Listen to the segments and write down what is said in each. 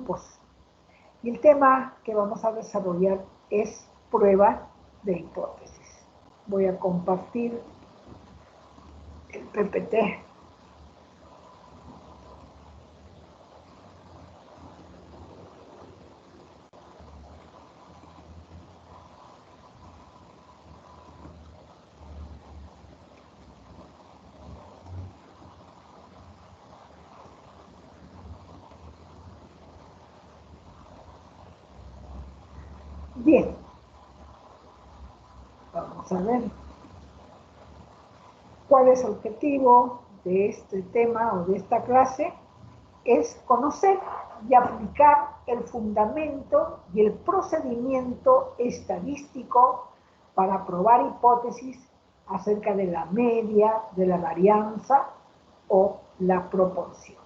grupos. Y el tema que vamos a desarrollar es prueba de hipótesis. Voy a compartir el PPT. Bien, vamos a ver cuál es el objetivo de este tema o de esta clase. Es conocer y aplicar el fundamento y el procedimiento estadístico para probar hipótesis acerca de la media, de la varianza o la proporción.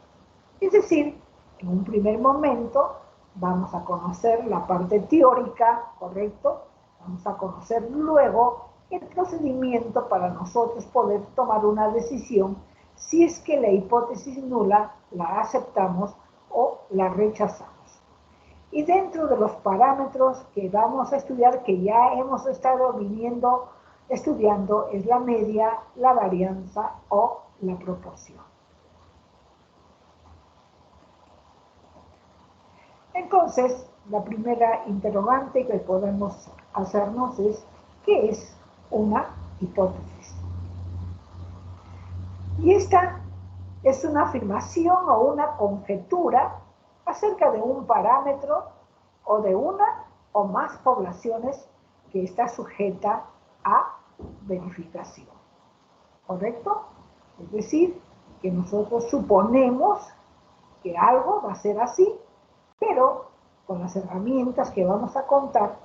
Es decir, en un primer momento vamos a conocer la parte teórica, ¿correcto? Vamos a conocer luego el procedimiento para nosotros poder tomar una decisión si es que la hipótesis nula la aceptamos o la rechazamos. Y dentro de los parámetros que vamos a estudiar, que ya hemos estado estudiando, es la media, la varianza o la proporción. Entonces, la primera interrogante que podemos hacernos es, ¿qué es una hipótesis? Y esta es una afirmación o una conjetura acerca de un parámetro o de una o más poblaciones que está sujeta a verificación. ¿Correcto? Es decir, que nosotros suponemos que algo va a ser así, pero con las herramientas que vamos a contar,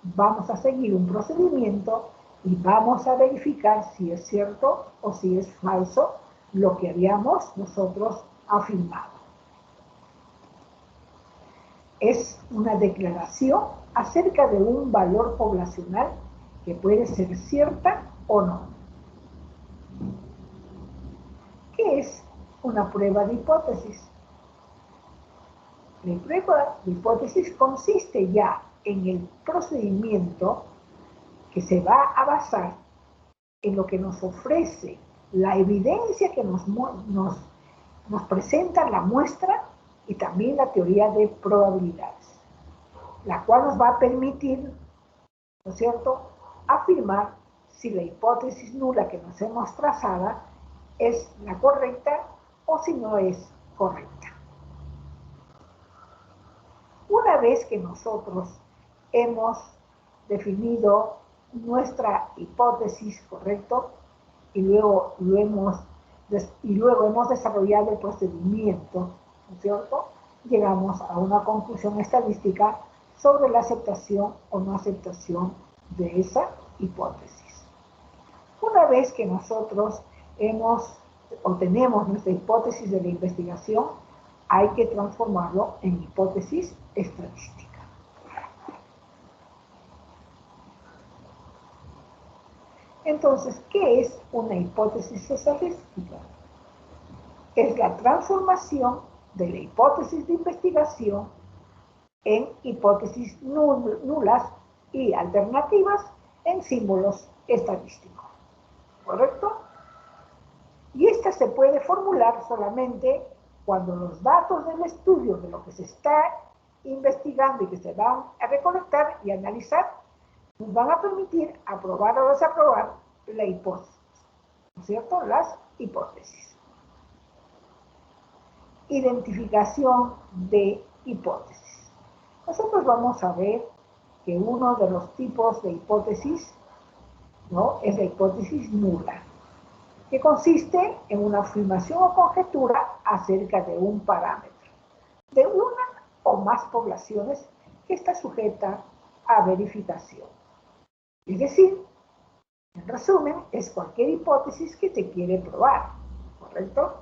vamos a seguir un procedimiento y vamos a verificar si es cierto o si es falso lo que habíamos nosotros afirmado. Es una declaración acerca de un valor poblacional que puede ser cierta o no. ¿Qué es una prueba de hipótesis? La prueba de hipótesis consiste ya en el procedimiento que se va a basar en lo que nos ofrece la evidencia que nos presenta la muestra y también la teoría de probabilidades, la cual nos va a permitir, ¿no es cierto?, afirmar si la hipótesis nula que nos hemos trazada es la correcta o si no es correcta. Una vez que nosotros hemos definido nuestra hipótesis, ¿correcto? Y luego hemos desarrollado el procedimiento, ¿no es cierto? Llegamos a una conclusión estadística sobre la aceptación o no aceptación de esa hipótesis. Una vez que nosotros obtenemos nuestra hipótesis de la investigación, hay que transformarlo en hipótesis estadística. Entonces, ¿qué es una hipótesis estadística? Es la transformación de la hipótesis de investigación en hipótesis nulas y alternativas en símbolos estadísticos. ¿Correcto? Y esta se puede formular solamente cuando los datos del estudio de lo que se está investigando y que se van a recolectar y analizar nos van a permitir aprobar o desaprobar la hipótesis, ¿no es cierto? Las hipótesis. Identificación de hipótesis. Nosotros vamos a ver que uno de los tipos de hipótesis, ¿no?, es la hipótesis nula, que consiste en una afirmación o conjetura acerca de un parámetro, de una o más poblaciones que está sujeta a verificación. Es decir, en resumen, es cualquier hipótesis que te quiere probar, ¿correcto?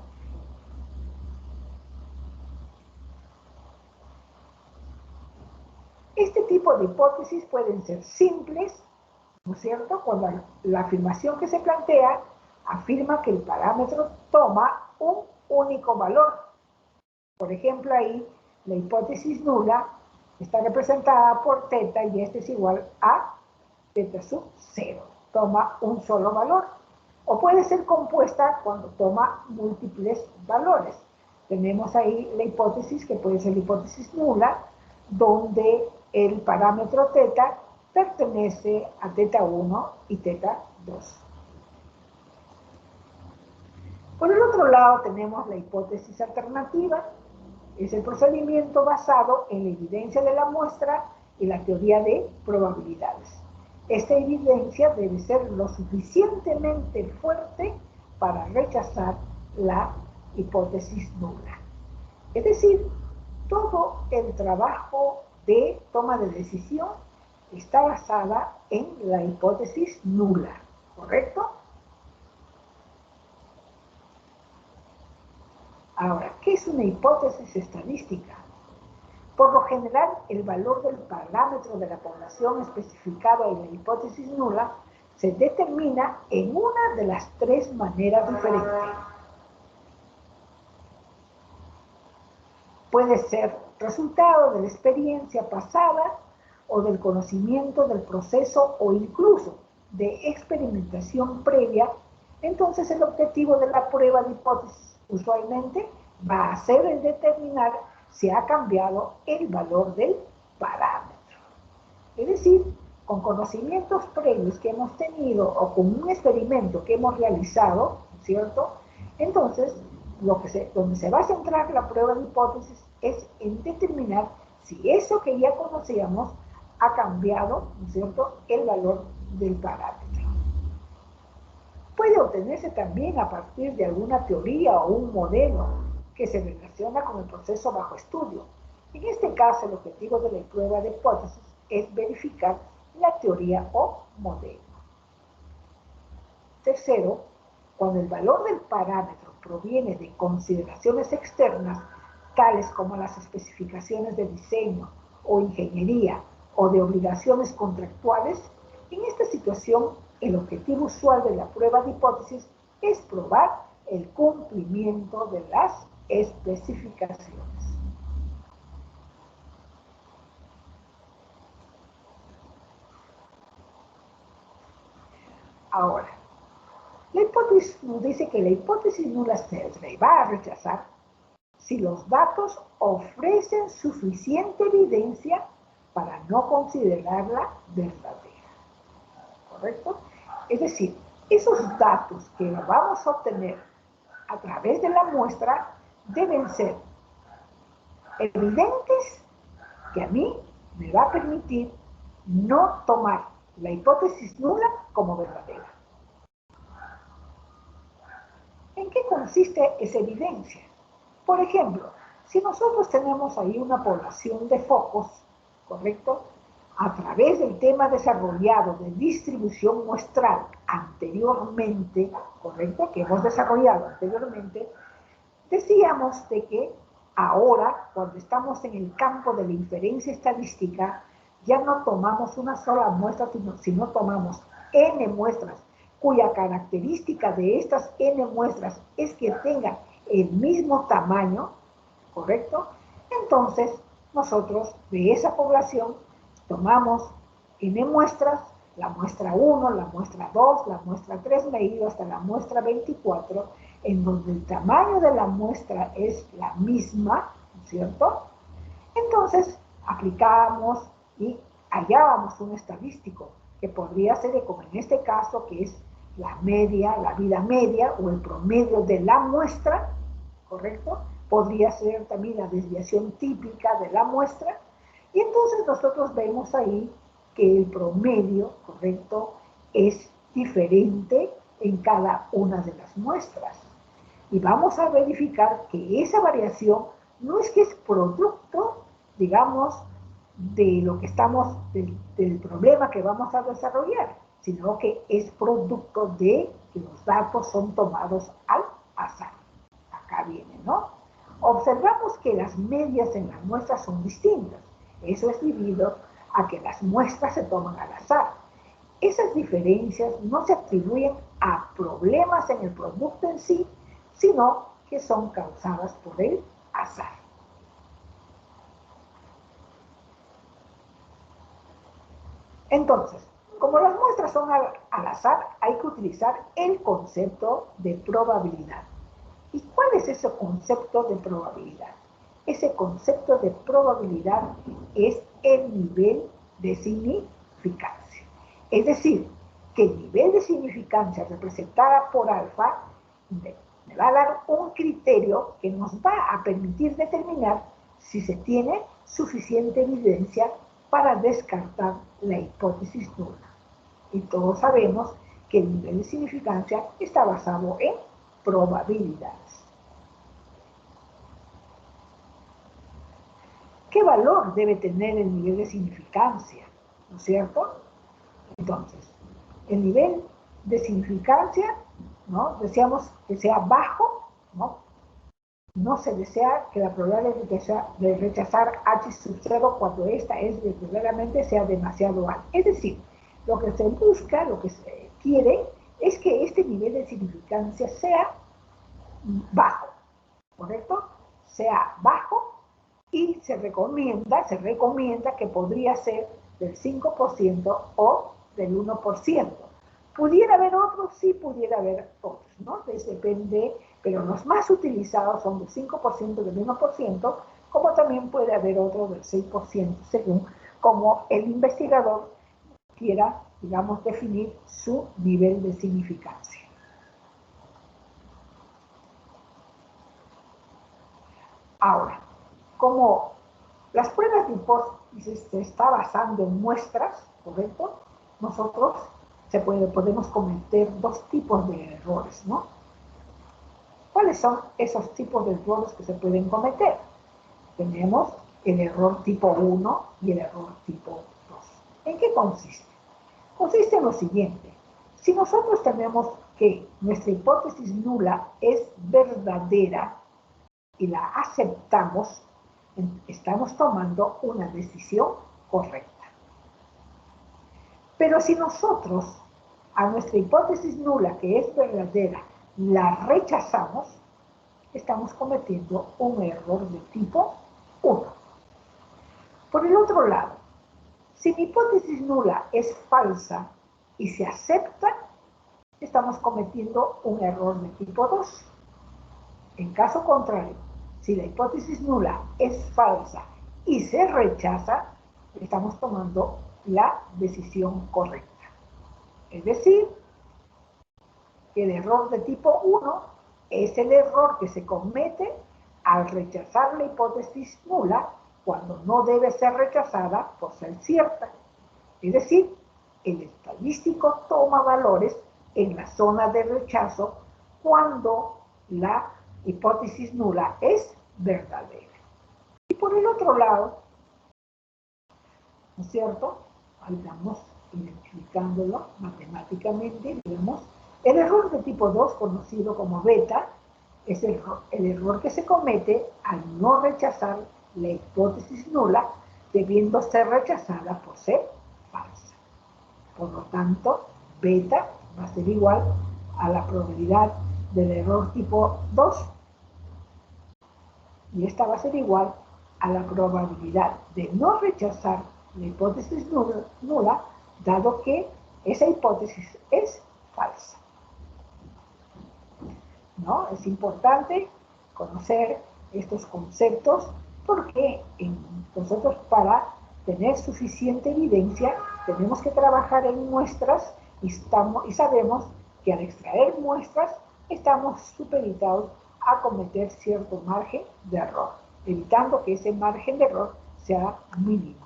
Este tipo de hipótesis pueden ser simples, ¿no es cierto?, cuando la afirmación que se plantea afirma que el parámetro toma un único valor. Por ejemplo, ahí la hipótesis nula está representada por teta y este es igual a teta sub 0. Toma un solo valor. O puede ser compuesta cuando toma múltiples valores. Tenemos ahí la hipótesis que puede ser la hipótesis nula, donde el parámetro teta pertenece a teta 1 y teta 2. Por el otro lado tenemos la hipótesis alternativa. Es el procedimiento basado en la evidencia de la muestra y la teoría de probabilidades. Esta evidencia debe ser lo suficientemente fuerte para rechazar la hipótesis nula. Es decir, todo el trabajo de toma de decisión está basada en la hipótesis nula, ¿correcto? Ahora, ¿qué es una hipótesis estadística? Por lo general, el valor del parámetro de la población especificado en la hipótesis nula se determina en una de las tres maneras diferentes. Puede ser resultado de la experiencia pasada o del conocimiento del proceso o incluso de experimentación previa. Entonces, el objetivo de la prueba de hipótesis usualmente va a ser el determinar si ha cambiado el valor del parámetro. Es decir, con conocimientos previos que hemos tenido o con un experimento que hemos realizado, ¿cierto? Entonces, donde se va a centrar la prueba de hipótesis es en determinar si eso que ya conocíamos ha cambiado, ¿no es cierto?, el valor del parámetro. Puede obtenerse también a partir de alguna teoría o un modelo que se relaciona con el proceso bajo estudio. En este caso, el objetivo de la prueba de hipótesis es verificar la teoría o modelo. Tercero, cuando el valor del parámetro proviene de consideraciones externas, tales como las especificaciones de diseño o ingeniería o de obligaciones contractuales, en esta situación el objetivo usual de la prueba de hipótesis es probar el cumplimiento de las especificaciones. Ahora, la hipótesis nos dice que la hipótesis nula se va a rechazar si los datos ofrecen suficiente evidencia para no considerarla verdadera. ¿Correcto? Es decir, esos datos que vamos a obtener a través de la muestra deben ser evidentes, que a mí me va a permitir no tomar la hipótesis nula como verdadera. ¿En qué consiste esa evidencia? Por ejemplo, si nosotros tenemos ahí una población de focos, ¿correcto? A través del tema desarrollado de distribución muestral anteriormente, ¿correcto? Que hemos desarrollado anteriormente, decíamos de que ahora, cuando estamos en el campo de la inferencia estadística, ya no tomamos una sola muestra, sino tomamos n muestras, cuya característica de estas n muestras es que tengan el mismo tamaño, ¿correcto? Entonces, nosotros de esa población tomamos n muestras, la muestra 1, la muestra 2, la muestra 3, medido hasta la muestra 24, en donde el tamaño de la muestra es la misma, ¿no es cierto? Entonces, aplicábamos y hallábamos un estadístico, que podría ser, como en este caso, que es la media, la vida media o el promedio de la muestra, ¿correcto? Podría ser también la desviación típica de la muestra. Y entonces nosotros vemos ahí que el promedio, ¿correcto?, es diferente en cada una de las muestras. Y vamos a verificar que esa variación no es que es producto, digamos, de lo que estamos, del problema que vamos a desarrollar, sino que es producto de que los datos son tomados al azar. Acá viene, ¿no? Observamos que las medias en las muestras son distintas. Eso es debido a que las muestras se toman al azar. Esas diferencias no se atribuyen a problemas en el producto en sí, sino que son causadas por el azar. Entonces, como las muestras son al azar, hay que utilizar el concepto de probabilidad. ¿Y cuál es ese concepto de probabilidad? Ese concepto de probabilidad es el nivel de significancia. Es decir, que el nivel de significancia representada por alfa me va a dar un criterio que nos va a permitir determinar si se tiene suficiente evidencia para descartar la hipótesis nula. Y todos sabemos que el nivel de significancia está basado en probabilidades. ¿Qué valor debe tener el nivel de significancia? ¿No es cierto? Entonces, el nivel de significancia, ¿no? Deseamos que sea bajo, ¿no? No se desea que la probabilidad de rechazar H sub 0 cuando esta es verdaderamente sea demasiado alta. Es decir, lo que se busca, lo que se quiere, es que este nivel de significancia sea bajo, ¿correcto? Sea bajo y se recomienda que podría ser del 5% o del 1%. ¿Pudiera haber otros? Sí, pudiera haber otros, ¿no? Entonces depende, pero los más utilizados son del 5%, del 1%, como también puede haber otro del 6%, según como el investigador quiera, digamos, definir su nivel de significancia. Ahora, como las pruebas de hipótesis se está basando en muestras, ¿correcto? Nosotros podemos cometer dos tipos de errores, ¿no? ¿Cuáles son esos tipos de errores que se pueden cometer? Tenemos el error tipo 1 y el error tipo 2. ¿En qué consiste? Consiste en lo siguiente. Si nosotros tenemos que nuestra hipótesis nula es verdadera y la aceptamos, estamos tomando una decisión correcta. Pero si nosotros a nuestra hipótesis nula, que es verdadera, la rechazamos, estamos cometiendo un error de tipo 1. Por el otro lado, si mi hipótesis nula es falsa y se acepta, estamos cometiendo un error de tipo 2. En caso contrario, si la hipótesis nula es falsa y se rechaza, estamos tomando la decisión correcta. Es decir, que el error de tipo 1 es el error que se comete al rechazar la hipótesis nula cuando no debe ser rechazada por ser cierta. Es decir, el estadístico toma valores en la zona de rechazo cuando la hipótesis nula es verdadera. Y por el otro lado, ¿no es cierto? Ahí estamos identificándolo matemáticamente, digamos. El error de tipo 2, conocido como beta, es el error que se comete al no rechazar la hipótesis nula, debiendo ser rechazada por ser falsa. Por lo tanto, beta va a ser igual a la probabilidad del error tipo 2 y esta va a ser igual a la probabilidad de no rechazar la hipótesis nula, dado que esa hipótesis es falsa. ¿No? Es importante conocer estos conceptos porque nosotros para tener suficiente evidencia tenemos que trabajar en muestras y sabemos que al extraer muestras estamos supeditados a cometer cierto margen de error, evitando que ese margen de error sea mínimo.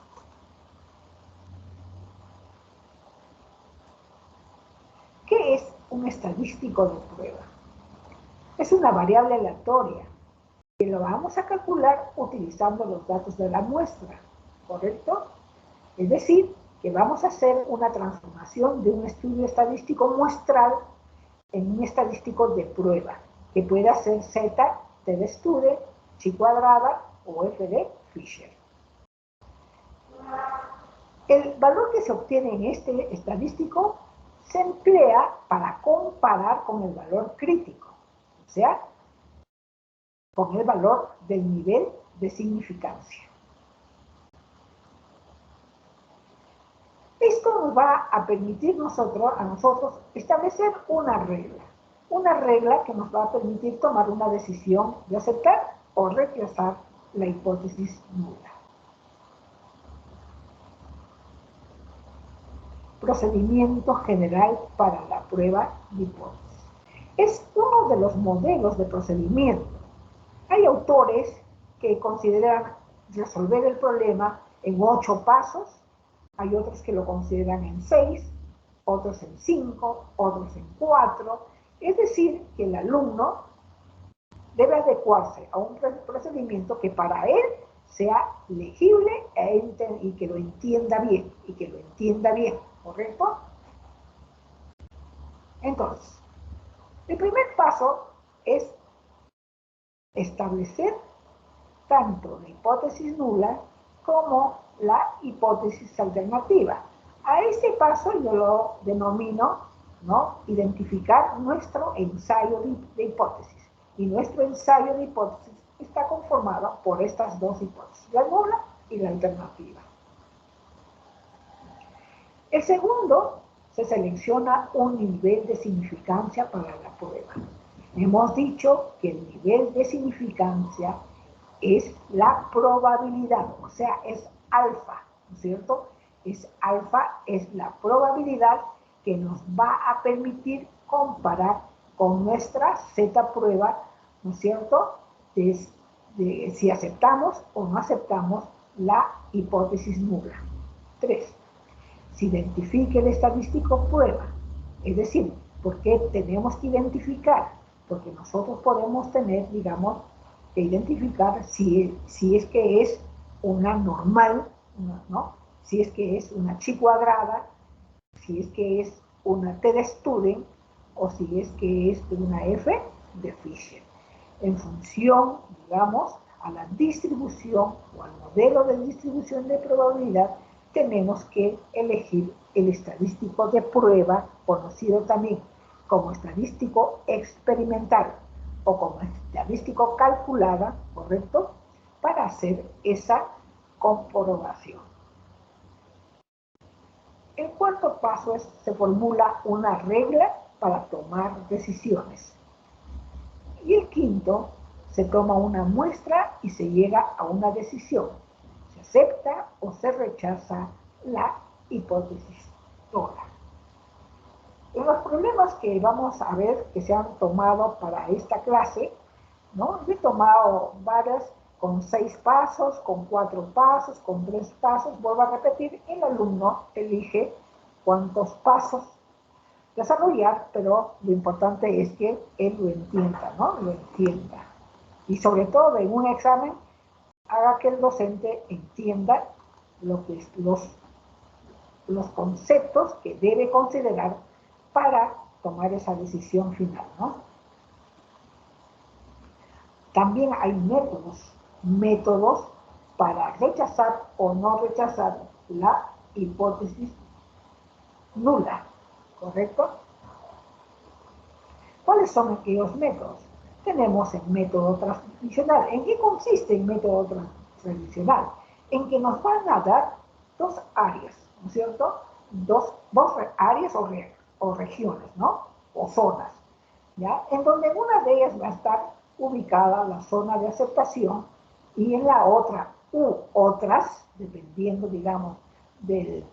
¿Qué es un estadístico de prueba? Es una variable aleatoria que lo vamos a calcular utilizando los datos de la muestra, ¿correcto? Es decir, que vamos a hacer una transformación de un estudio estadístico muestral en un estadístico de prueba, que pueda ser Z de Sture, Chi cuadrada o F de Fisher. El valor que se obtiene en este estadístico se emplea para comparar con el valor crítico, o sea, con el valor del nivel de significancia. Esto nos va a permitir a nosotros establecer una regla que nos va a permitir tomar una decisión de aceptar o rechazar la hipótesis nula. Procedimiento general para la prueba de hipótesis. Es uno de los modelos de procedimiento. Hay autores que consideran resolver el problema en 8 pasos, hay otros que lo consideran en 6, otros en 5, otros en 4. Es decir, que el alumno debe adecuarse a un procedimiento que para él sea legible y que lo entienda bien, ¿correcto? Entonces, el primer paso es establecer tanto la hipótesis nula como la hipótesis alternativa. A este paso yo lo denomino, ¿no?, identificar nuestro ensayo de hipótesis. Y nuestro ensayo de hipótesis está conformado por estas dos hipótesis, la nula y la alternativa. El segundo, se selecciona un nivel de significancia para la prueba. Hemos dicho que el nivel de significancia es la probabilidad, o sea, es alfa, ¿no es cierto? Es alfa, es la probabilidad que nos va a permitir comparar con nuestra Z prueba, ¿no es cierto?, de si aceptamos o no aceptamos la hipótesis nula. 3. Se identifique el estadístico prueba, es decir, ¿por qué tenemos que identificar? Porque nosotros podemos tener, digamos, que identificar si es que es una normal, ¿no?, si es que es una chi cuadrada, si es que es una T de Student o si es que es una F de Fisher. En función, digamos, a la distribución o al modelo de distribución de probabilidad, tenemos que elegir el estadístico de prueba, conocido también como estadístico experimental o como estadístico calculada, ¿correcto?, para hacer esa comprobación. El cuarto paso es, se formula una regla para tomar decisiones. Y el quinto, se toma una muestra y se llega a una decisión. Se acepta o se rechaza la hipótesis nula. En los problemas que vamos a ver que se han tomado para esta clase, ¿no?, he tomado varias con 6 pasos, con 4 pasos, con 3 pasos. Vuelvo a repetir, el alumno elige cuántos pasos desarrollar, pero lo importante es que él lo entienda, ¿no?, lo entienda. Y sobre todo en un examen, haga que el docente entienda lo que es los conceptos que debe considerar para tomar esa decisión final, ¿no? También hay métodos para rechazar o no rechazar la hipótesis nula, ¿correcto? ¿Cuáles son aquellos métodos? Tenemos el método tradicional. ¿En qué consiste el método tradicional? En que nos van a dar 2 áreas, ¿no es cierto? Dos áreas o regiones, ¿no?, o zonas, ¿ya?, en donde en una de ellas va a estar ubicada la zona de aceptación y en la otra u otras, dependiendo, digamos,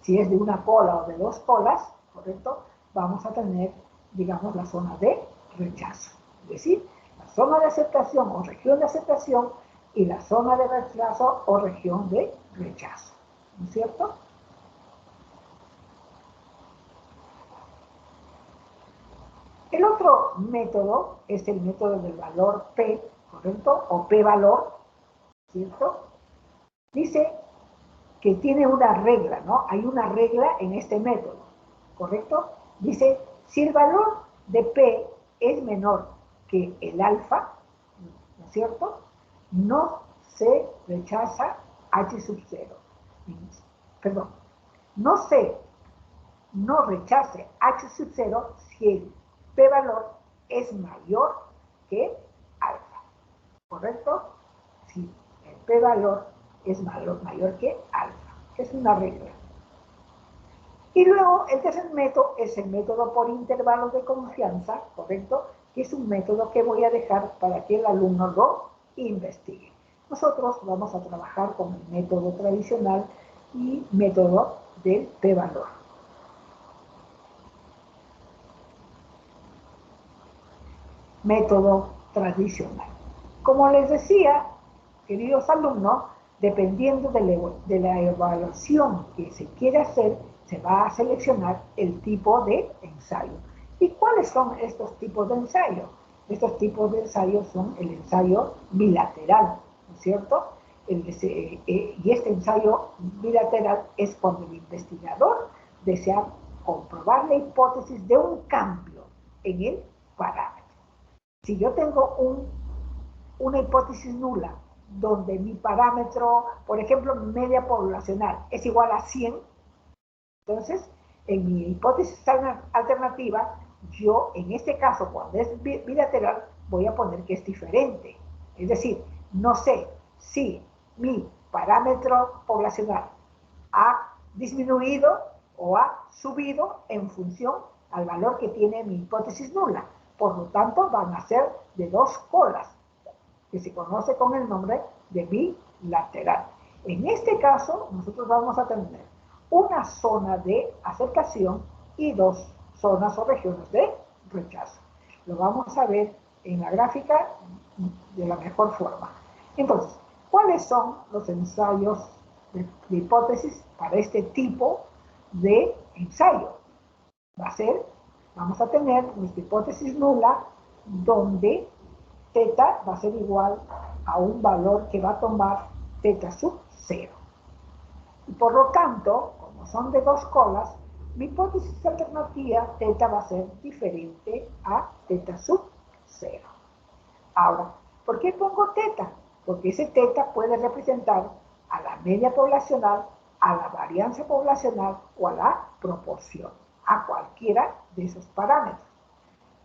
si es de una cola o de 2 colas, ¿correcto?, vamos a tener, digamos, la zona de rechazo. Es decir, la zona de aceptación o región de aceptación y la zona de rechazo o región de rechazo, ¿no es cierto? El otro método es el método del valor P, ¿correcto?, o P-valor, ¿cierto? Dice que tiene una regla, ¿no? Hay una regla en este método, ¿correcto? Dice, si el valor de P es menor que el alfa, ¿no es cierto?, no se rechaza H sub 0. Perdón, no rechace H sub 0 si el P-valor es mayor que alfa, ¿correcto? Si el P-valor es mayor que alfa. Es una regla. Y luego el tercer método es el método por intervalos de confianza, ¿correcto? Que es un método que voy a dejar para que el alumno lo investigue. Nosotros vamos a trabajar con el método tradicional y método del p-valor. Método tradicional. Como les decía, queridos alumnos, dependiendo de la evaluación que se quiere hacer, se va a seleccionar el tipo de ensayo. ¿Y cuáles son estos tipos de ensayo? Estos tipos de ensayos son el ensayo bilateral, ¿no es cierto? Y este ensayo bilateral es cuando el investigador desea comprobar la hipótesis de un cambio en el parámetro. Si yo tengo una hipótesis nula, donde mi parámetro, por ejemplo, mi media poblacional es igual a 100, entonces, en mi hipótesis alternativa, yo, en este caso, cuando es bilateral, voy a poner que es diferente. Es decir, no sé si mi parámetro poblacional ha disminuido o ha subido en función al valor que tiene mi hipótesis nula. Por lo tanto, van a ser de dos colas, que se conoce con el nombre de bilateral. En este caso, nosotros vamos a tener una zona de aceptación y dos zonas o regiones de rechazo. Lo vamos a ver en la gráfica de la mejor forma. Entonces, ¿cuáles son los ensayos de hipótesis para este tipo de ensayo? Vamos a tener nuestra hipótesis nula, donde teta va a ser igual a un valor que va a tomar teta sub 0. Y por lo tanto, como son de dos colas, mi hipótesis alternativa teta va a ser diferente a teta sub 0. Ahora, ¿por qué pongo teta? Porque ese teta puede representar a la media poblacional, a la varianza poblacional o a la proporción, a cualquiera de esos parámetros.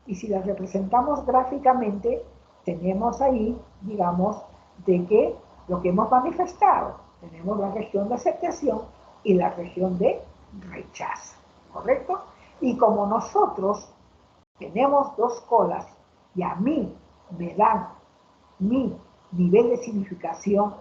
Y si las representamos gráficamente, tenemos ahí, digamos, de que lo que hemos manifestado, tenemos la región de aceptación y la región de rechazo, ¿correcto? Y como nosotros tenemos dos colas y a mí me dan mi nivel de significación,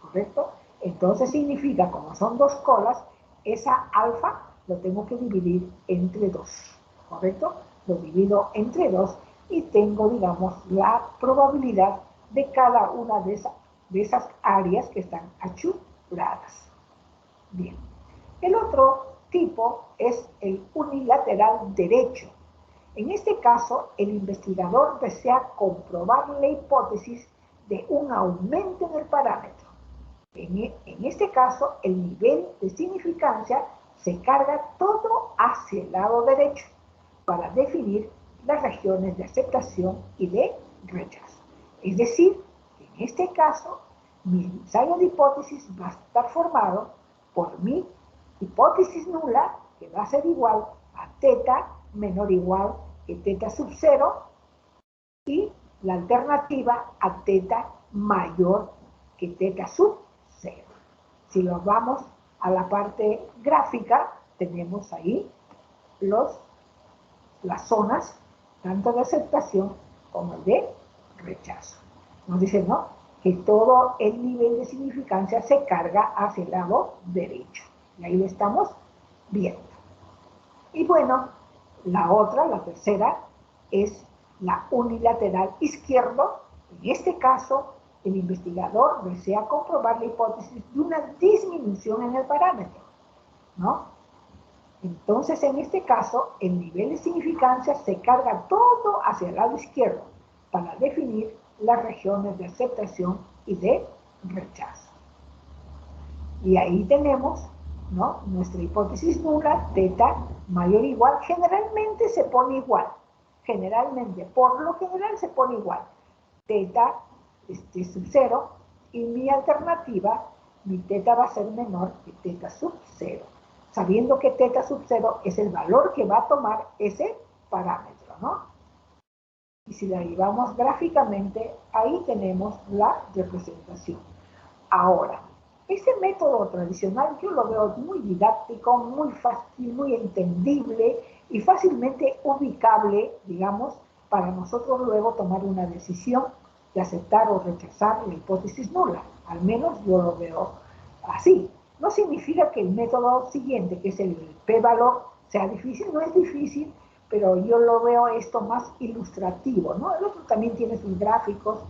¿correcto? Entonces significa, como son dos colas, esa alfa lo tengo que dividir entre dos, ¿correcto? Lo divido entre dos y tengo, digamos, la probabilidad de cada una de esas áreas que están achuradas. Bien. El otro tipo es el unilateral derecho. En este caso, el investigador desea comprobar la hipótesis de un aumento en el parámetro. En este caso, el nivel de significancia se carga todo hacia el lado derecho para definir las regiones de aceptación y de rechazo. Es decir, que en este caso, mi ensayo de hipótesis va a estar formado por mi hipótesis nula, que va a ser igual a teta menor o igual que teta sub 0, y la alternativa a teta mayor que teta sub 0. Si nos vamos a la parte gráfica, tenemos ahí las zonas, tanto de aceptación como de rechazo. Nos dicen, ¿no?, que todo el nivel de significancia se carga hacia el lado derecho. Y ahí lo estamos viendo. Y bueno, la tercera, es la unilateral izquierdo. En este caso, el investigador desea comprobar la hipótesis de una disminución en el parámetro, ¿no? Entonces, en este caso, el nivel de significancia se carga todo hacia el lado izquierdo para definir las regiones de aceptación y de rechazo. Y ahí tenemos, ¿no?, nuestra hipótesis nula, teta mayor o igual. Generalmente se pone igual. Generalmente, por lo general se pone igual. Teta sub 0, y mi alternativa, mi teta va a ser menor que teta sub 0. Sabiendo que teta sub 0 es el valor que va a tomar ese parámetro, ¿no? Y si la llevamos gráficamente, ahí tenemos la representación. Ahora, Ese método tradicional yo lo veo muy didáctico, muy fácil, muy entendible y fácilmente ubicable, digamos, para nosotros luego tomar una decisión de aceptar o rechazar la hipótesis nula. Al menos yo lo veo así. No significa que el método siguiente, que es el p-valor, sea difícil, no es difícil, pero yo lo veo esto más ilustrativo, ¿no? El otro también tiene sus gráficos.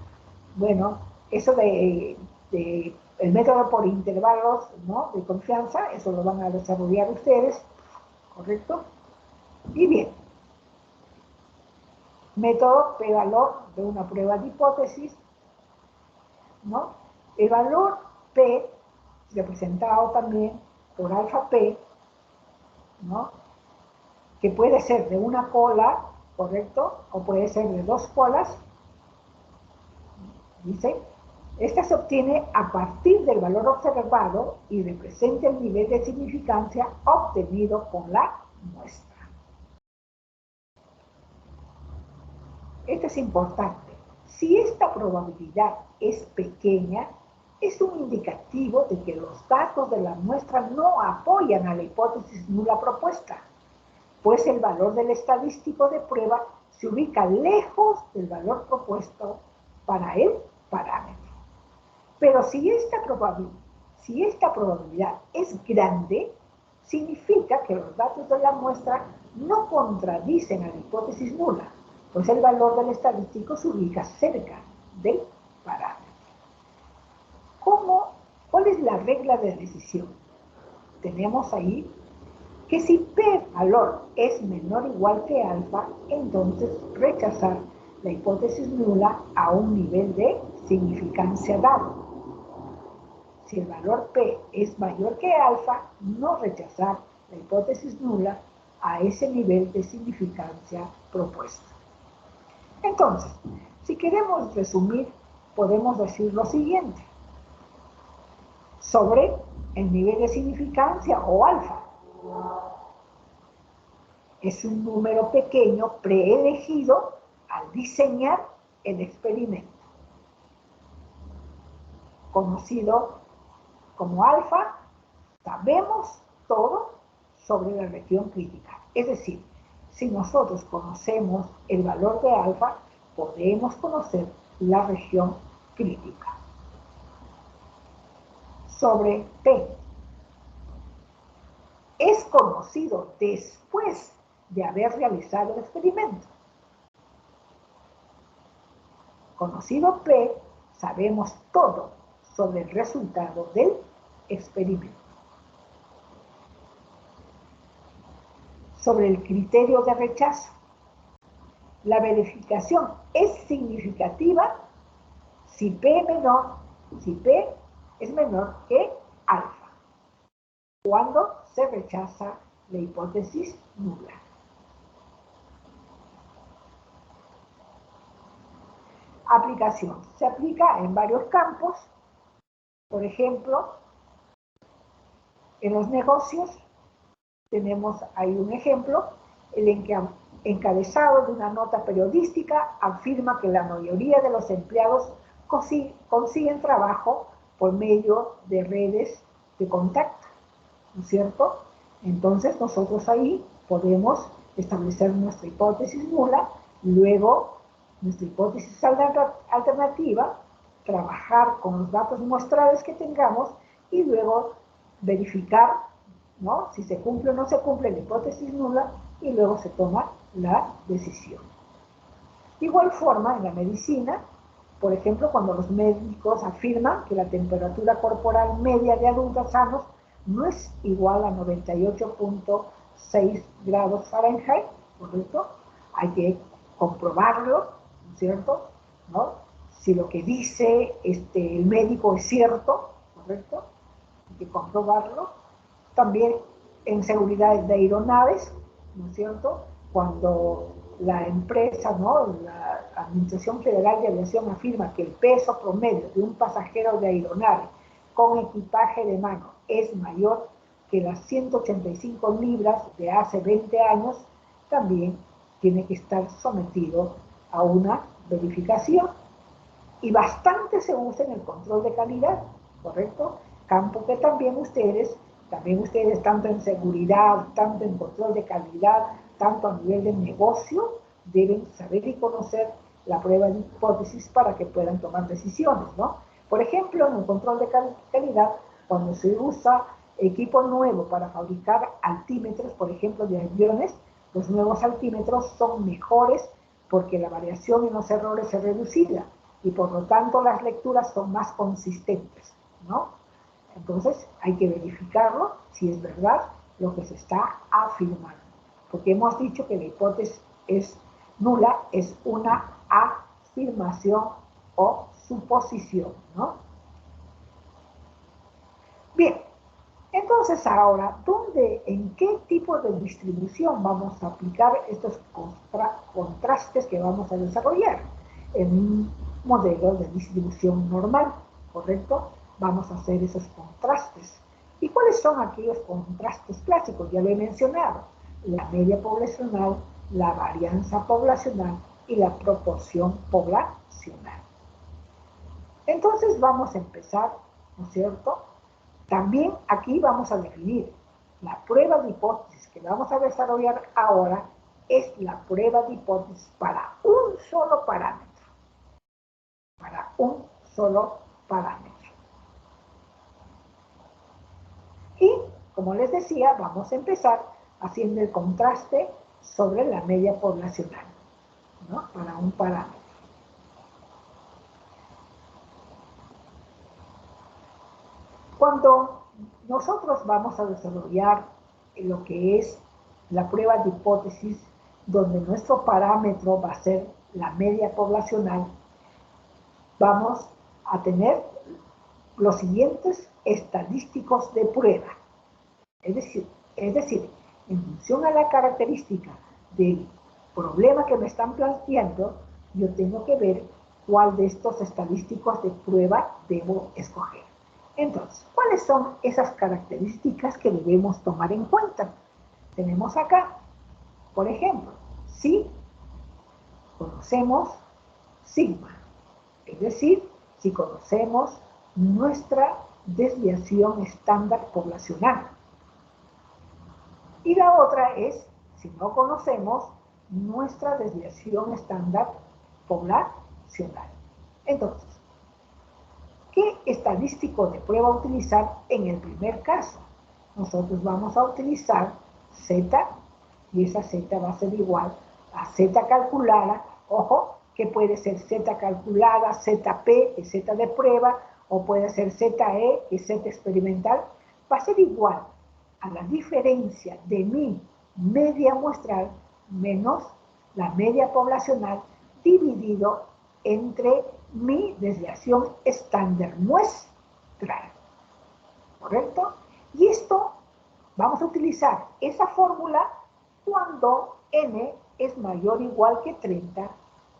Bueno, eso de el método por intervalos, ¿no?, de confianza, eso lo van a desarrollar ustedes, ¿correcto? Y bien, método p-valor de una prueba de hipótesis, ¿no? El valor p, representado también por alfa p, ¿no?, que puede ser de una cola, ¿correcto? O puede ser de dos colas, dice. Esta se obtiene a partir del valor observado y representa el nivel de significancia obtenido con la muestra. Esto es importante. Si esta probabilidad es pequeña, es un indicativo de que los datos de la muestra no apoyan a la hipótesis nula propuesta, pues el valor del estadístico de prueba se ubica lejos del valor propuesto para el parámetro. Pero si esta probabilidad es grande, significa que los datos de la muestra no contradicen a la hipótesis nula, pues el valor del estadístico se ubica cerca del parámetro. ¿Cuál es la regla de decisión? Tenemos ahí que si p-valor es menor o igual que alfa, entonces rechazar la hipótesis nula a un nivel de significancia dado. Si el valor p es mayor que alfa, no rechazar la hipótesis nula a ese nivel de significancia propuesta. Entonces, si queremos resumir, podemos decir lo siguiente sobre el nivel de significancia o alfa. Es un número pequeño preelegido al diseñar el experimento, conocido como alfa. Sabemos todo sobre la región crítica. Es decir, si nosotros conocemos el valor de alfa, podemos conocer la región crítica. Sobre P. Es conocido después de haber realizado el experimento. Conocido P, sabemos todo sobre el resultado del experimento. Sobre el criterio de rechazo. La verificación es significativa si P es menor que alfa, cuando se rechaza la hipótesis nula. Aplicación. Se aplica en varios campos. Por ejemplo, en los negocios tenemos ahí un ejemplo, el encabezado de una nota periodística afirma que la mayoría de los empleados consiguen trabajo por medio de redes de contacto, ¿no es cierto? Entonces nosotros ahí podemos establecer nuestra hipótesis nula, luego nuestra hipótesis alternativa, trabajar con los datos muestrales que tengamos y luego verificar, ¿no?, si se cumple o no se cumple la hipótesis nula y luego se toma la decisión. De igual forma, en la medicina, por ejemplo, cuando los médicos afirman que la temperatura corporal media de adultos sanos no es igual a 98.6 grados Fahrenheit, ¿correcto? Hay que comprobarlo, ¿no es cierto?, ¿no? Si lo que dice el médico es cierto, ¿correcto? Hay que comprobarlo. También en seguridad de aeronaves, ¿no es cierto?, cuando la empresa, ¿no?, la Administración Federal de Aviación afirma que el peso promedio de un pasajero de aeronave con equipaje de mano es mayor que las 185 libras de hace 20 años, también tiene que estar sometido a una verificación. Y bastante se usa en el control de calidad, ¿correcto? campo que también ustedes, tanto en seguridad, tanto en control de calidad, tanto a nivel de negocio, deben saber y conocer la prueba de hipótesis para que puedan tomar decisiones, ¿no? Por ejemplo, en el control de calidad, cuando se usa equipo nuevo para fabricar altímetros, por ejemplo, de aviones, los nuevos altímetros son mejores porque la variación en los errores es reducida y por lo tanto las lecturas son más consistentes, ¿no? Entonces hay que verificarlo si es verdad lo que se está afirmando, porque hemos dicho que la hipótesis es nula, es una afirmación o suposición, ¿no? Bien, entonces ahora, en qué tipo de distribución vamos a aplicar estos contrastes que vamos a desarrollar? En un modelo de distribución normal, ¿correcto? Vamos a hacer esos contrastes. ¿Y cuáles son aquellos contrastes clásicos? Ya lo he mencionado. La media poblacional, la varianza poblacional y la proporción poblacional. Entonces vamos a empezar, ¿no es cierto? También aquí vamos a definir la prueba de hipótesis que vamos a desarrollar ahora es la prueba de hipótesis para un solo parámetro. Para un solo parámetro. Y, como les decía, vamos a empezar haciendo el contraste sobre la media poblacional, ¿no? Para un parámetro. Cuando nosotros vamos a desarrollar lo que es la prueba de hipótesis, donde nuestro parámetro va a ser la media poblacional, vamos a tener los siguientes estadísticos de prueba. Es decir, en función a la característica del problema que me están planteando, yo tengo que ver cuál de estos estadísticos de prueba debo escoger. Entonces, ¿cuáles son esas características que debemos tomar en cuenta? Tenemos acá, por ejemplo, si conocemos sigma, es decir, si conocemos nuestra desviación estándar poblacional. Y la otra es, si no conocemos nuestra desviación estándar poblacional. Entonces, ¿qué estadístico de prueba utilizar en el primer caso? Nosotros vamos a utilizar Z, y esa Z va a ser igual a Z calculada, ojo, que puede ser Z calculada, ZP, que es Z de prueba, o puede ser ZE, que es Z experimental, va a ser igual a la diferencia de mi media muestral menos la media poblacional dividido entre mi desviación estándar muestral, ¿correcto? Y esto vamos a utilizar esa fórmula cuando n es mayor o igual que 30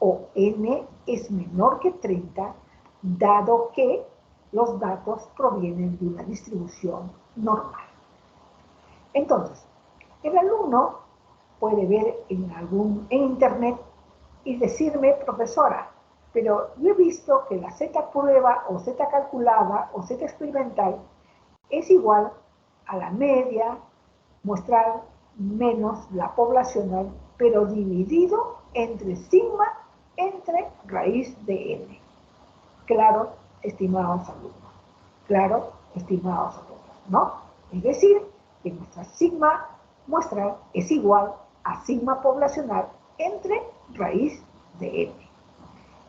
o n es menor que 30, dado que los datos provienen de una distribución normal. Entonces, el alumno puede ver en internet y decirme, profesora, pero yo he visto que la Z prueba o Z calculada o Z experimental es igual a la media muestral menos la poblacional, pero dividido entre sigma entre raíz de n. Claro, estimados alumnos. Claro, estimados alumnos, ¿no? Es decir, que nuestra sigma muestral es igual a sigma poblacional entre raíz de n.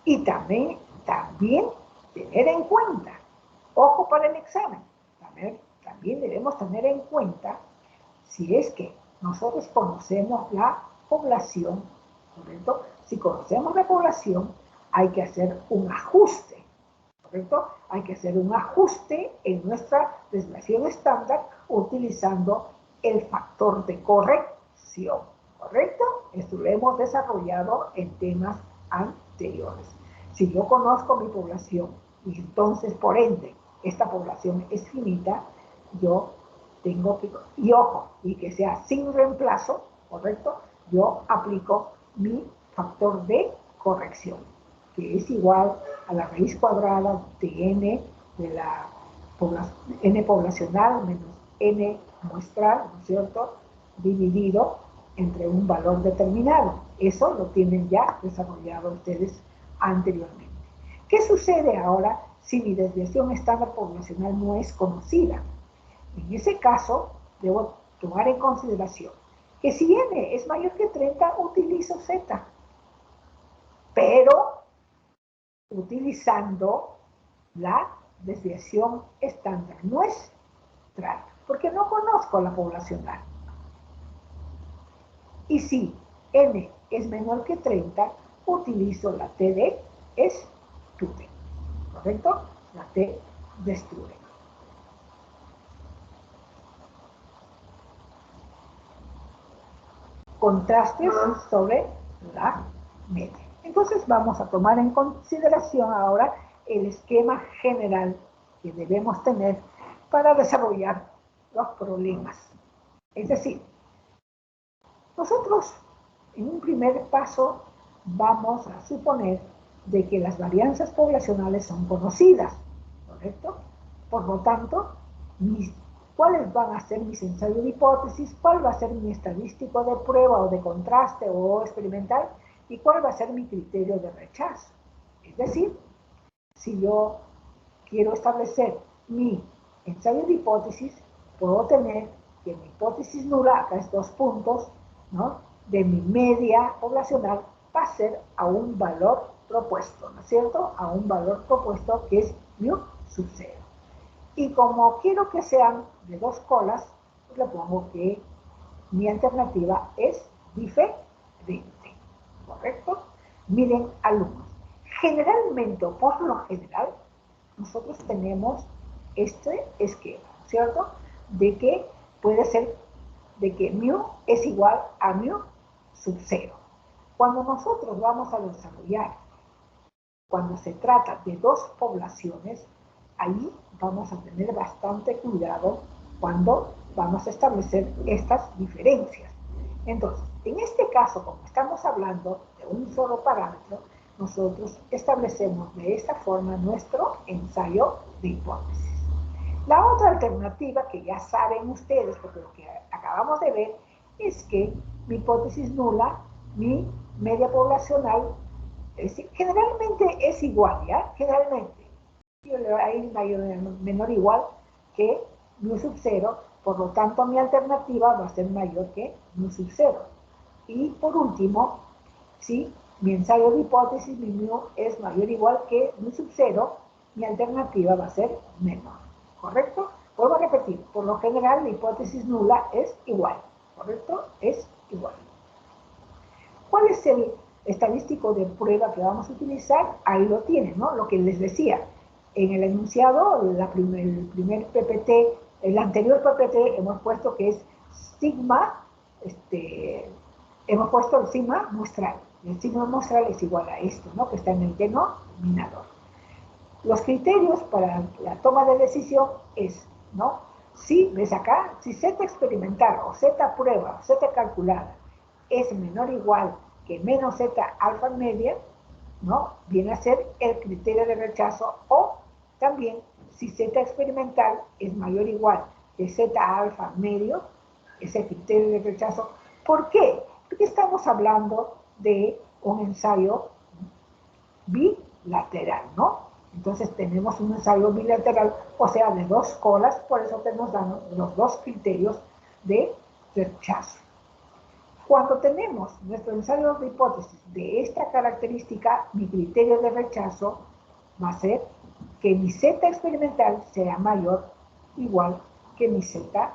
Y también tener en cuenta, ojo para el examen, también debemos tener en cuenta si es que nosotros conocemos la población, ¿correcto? Si conocemos la población, hay que hacer un ajuste, ¿correcto? Hay que hacer un ajuste en nuestra desviación estándar utilizando el factor de corrección, ¿correcto? Esto lo hemos desarrollado en temas anteriores. Si yo conozco mi población y entonces, por ende, esta población es finita, yo tengo que, y ojo, y que sea sin reemplazo, ¿correcto? Yo aplico mi factor de corrección, que es igual a la raíz cuadrada de n de la n poblacional menos n muestral, ¿no es cierto?, dividido entre un valor determinado. Eso lo tienen ya desarrollado ustedes anteriormente. ¿Qué sucede ahora si mi desviación estándar poblacional no es conocida? En ese caso, debo tomar en consideración que si n es mayor que 30, utilizo z, pero utilizando la desviación estándar muestral, porque no conozco la poblacional. Y si n es menor que 30, utilizo la t de Sture, ¿correcto? La t de Sture. Contrastes sobre la media. Entonces vamos a tomar en consideración ahora el esquema general que debemos tener para desarrollar los problemas. Es decir, nosotros en un primer paso vamos a suponer de que las varianzas poblacionales son conocidas, ¿correcto? Por lo tanto, ¿cuáles van a ser mis ensayos de hipótesis? ¿Cuál va a ser mi estadístico de prueba o de contraste o experimental? ¿Y cuál va a ser mi criterio de rechazo? Es decir, si yo quiero establecer mi ensayo de hipótesis, puedo tener que mi hipótesis nula, acá es 2 puntos, ¿no?, de mi media poblacional va a ser a un valor propuesto, ¿no es cierto? A un valor propuesto que es mu sub 0. Y como quiero que sean de 2 colas, pues le pongo que mi alternativa es diferente, ¿correcto? Miren, alumnos, generalmente, por lo general, nosotros tenemos este esquema, ¿cierto? De que puede ser de que mu es igual a mu sub 0. Cuando nosotros vamos a desarrollar, cuando se trata de 2 poblaciones, ahí vamos a tener bastante cuidado cuando vamos a establecer estas diferencias. Entonces, en este caso, como estamos hablando de un solo parámetro, nosotros establecemos de esta forma nuestro ensayo de hipótesis. La otra alternativa que ya saben ustedes, porque lo que acabamos de ver, es que mi hipótesis nula, mi media poblacional, generalmente es igual, ¿ya? Generalmente. Hay mayor menor igual que mu sub 0, por lo tanto mi alternativa va a ser mayor que mu sub 0. Y por último, si mi ensayo de hipótesis, mi mu es mayor o igual que mu sub 0, mi alternativa va a ser menor, ¿correcto? Vuelvo a repetir, por lo general la hipótesis nula es igual, ¿correcto? Es igual. ¿Cuál es el estadístico de prueba que vamos a utilizar? Ahí lo tienen, ¿no? Lo que les decía. En el enunciado, el primer PPT, el anterior PPT, hemos puesto que es sigma, hemos puesto el sigma muestral. El sigma muestral es igual a esto, ¿no?, que está en el denominador. Los criterios para la toma de decisión es, ¿no? Si, ves acá, si Z experimental o Z prueba o Z calculada es menor o igual que menos Z alfa media, ¿no?, viene a ser el criterio de rechazo. O también si Z experimental es mayor o igual que Z alfa medio, ese criterio de rechazo. ¿Por qué? Porque estamos hablando de un ensayo bilateral, ¿no? Entonces tenemos un ensayo bilateral, o sea, de 2 colas, por eso te nos dan los 2 criterios de rechazo. Cuando tenemos nuestro ensayo de hipótesis de esta característica, mi criterio de rechazo va a ser que mi Z experimental sea mayor o igual que mi Z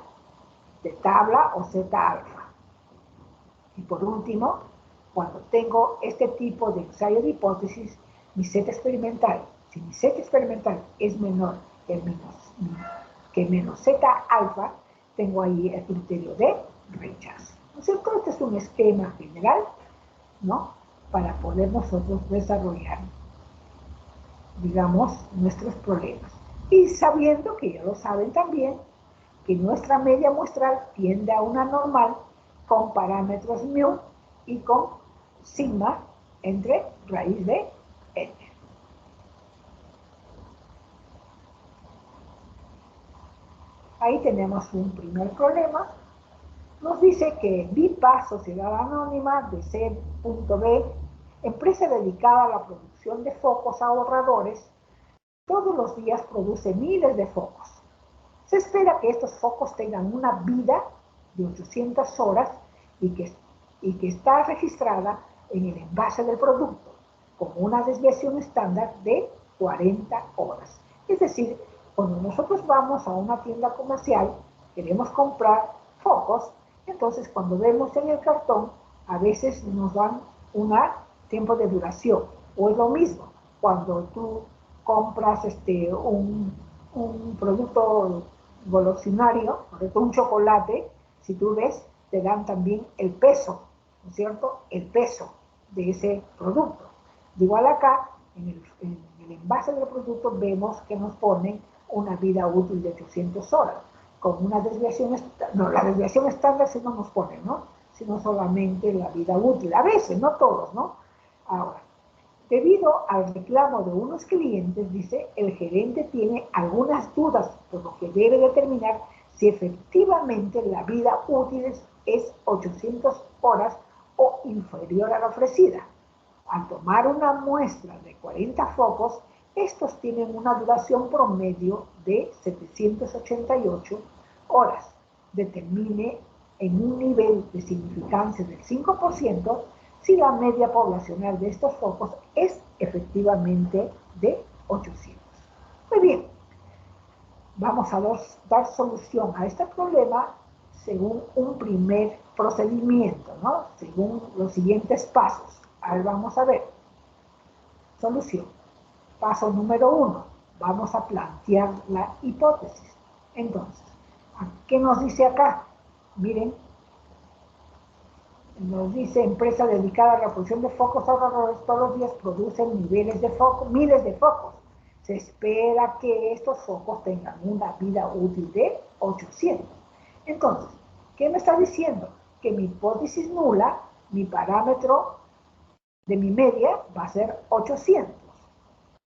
de tabla o Z alfa. Y por último, cuando tengo este tipo de ensayo de hipótesis, mi Z experimental, si mi Z experimental es menor que menos Z alfa, tengo ahí el criterio de rechazo. ¿No es cierto? Este es un esquema general, ¿no?, para poder nosotros desarrollar, digamos, nuestros problemas. Y sabiendo, que ya lo saben también, que nuestra media muestral tiende a una normal con parámetros mu y con sigma entre raíz de n. Ahí tenemos un primer problema. Nos dice que BIPA, Sociedad Anónima de C.B, empresa dedicada a la producción de focos ahorradores, todos los días produce miles de focos. Se espera que estos focos tengan una vida de 800 horas y que está registrada en el envase del producto, con una desviación estándar de 40 horas. Es decir, cuando nosotros vamos a una tienda comercial, queremos comprar focos, entonces cuando vemos en el cartón, a veces nos dan un tiempo de duración. O es lo mismo, cuando tú compras un producto golosinario, un chocolate, si tú ves, te dan también el peso, ¿no es cierto? El peso de ese producto. De igual acá, en el envase del producto vemos que nos ponen una vida útil de 800 horas, con una desviación, la desviación estándar sí no nos pone, ¿no? Sino solamente la vida útil, a veces, no todos, ¿no? Ahora, debido al reclamo de unos clientes, dice, el gerente tiene algunas dudas, por lo que debe determinar si efectivamente la vida útil es 800 horas o inferior a la ofrecida. Al tomar una muestra de 40 focos, estos tienen una duración promedio de 788 horas. Determine en un nivel de significancia del 5% si la media poblacional de estos focos es efectivamente de 800. Muy bien, vamos a dar solución a este problema según un primer procedimiento, ¿no? Según los siguientes pasos. Ahora vamos a ver. Solución. Paso número 1. Vamos a plantear la hipótesis. Entonces, ¿qué nos dice acá? Miren, nos dice empresa dedicada a la producción de focos ahorradores, todos los días producen miles de focos. Se espera que estos focos tengan una vida útil de 800. Entonces, ¿qué me está diciendo? Que mi hipótesis nula, mi parámetro de mi media va a ser 800.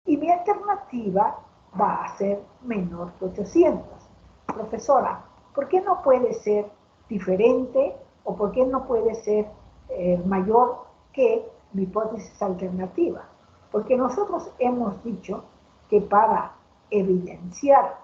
Y mi alternativa va a ser menor que 800. Profesora, ¿por qué no puede ser diferente o por qué no puede ser mayor que mi hipótesis alternativa? Porque nosotros hemos dicho que para evidenciar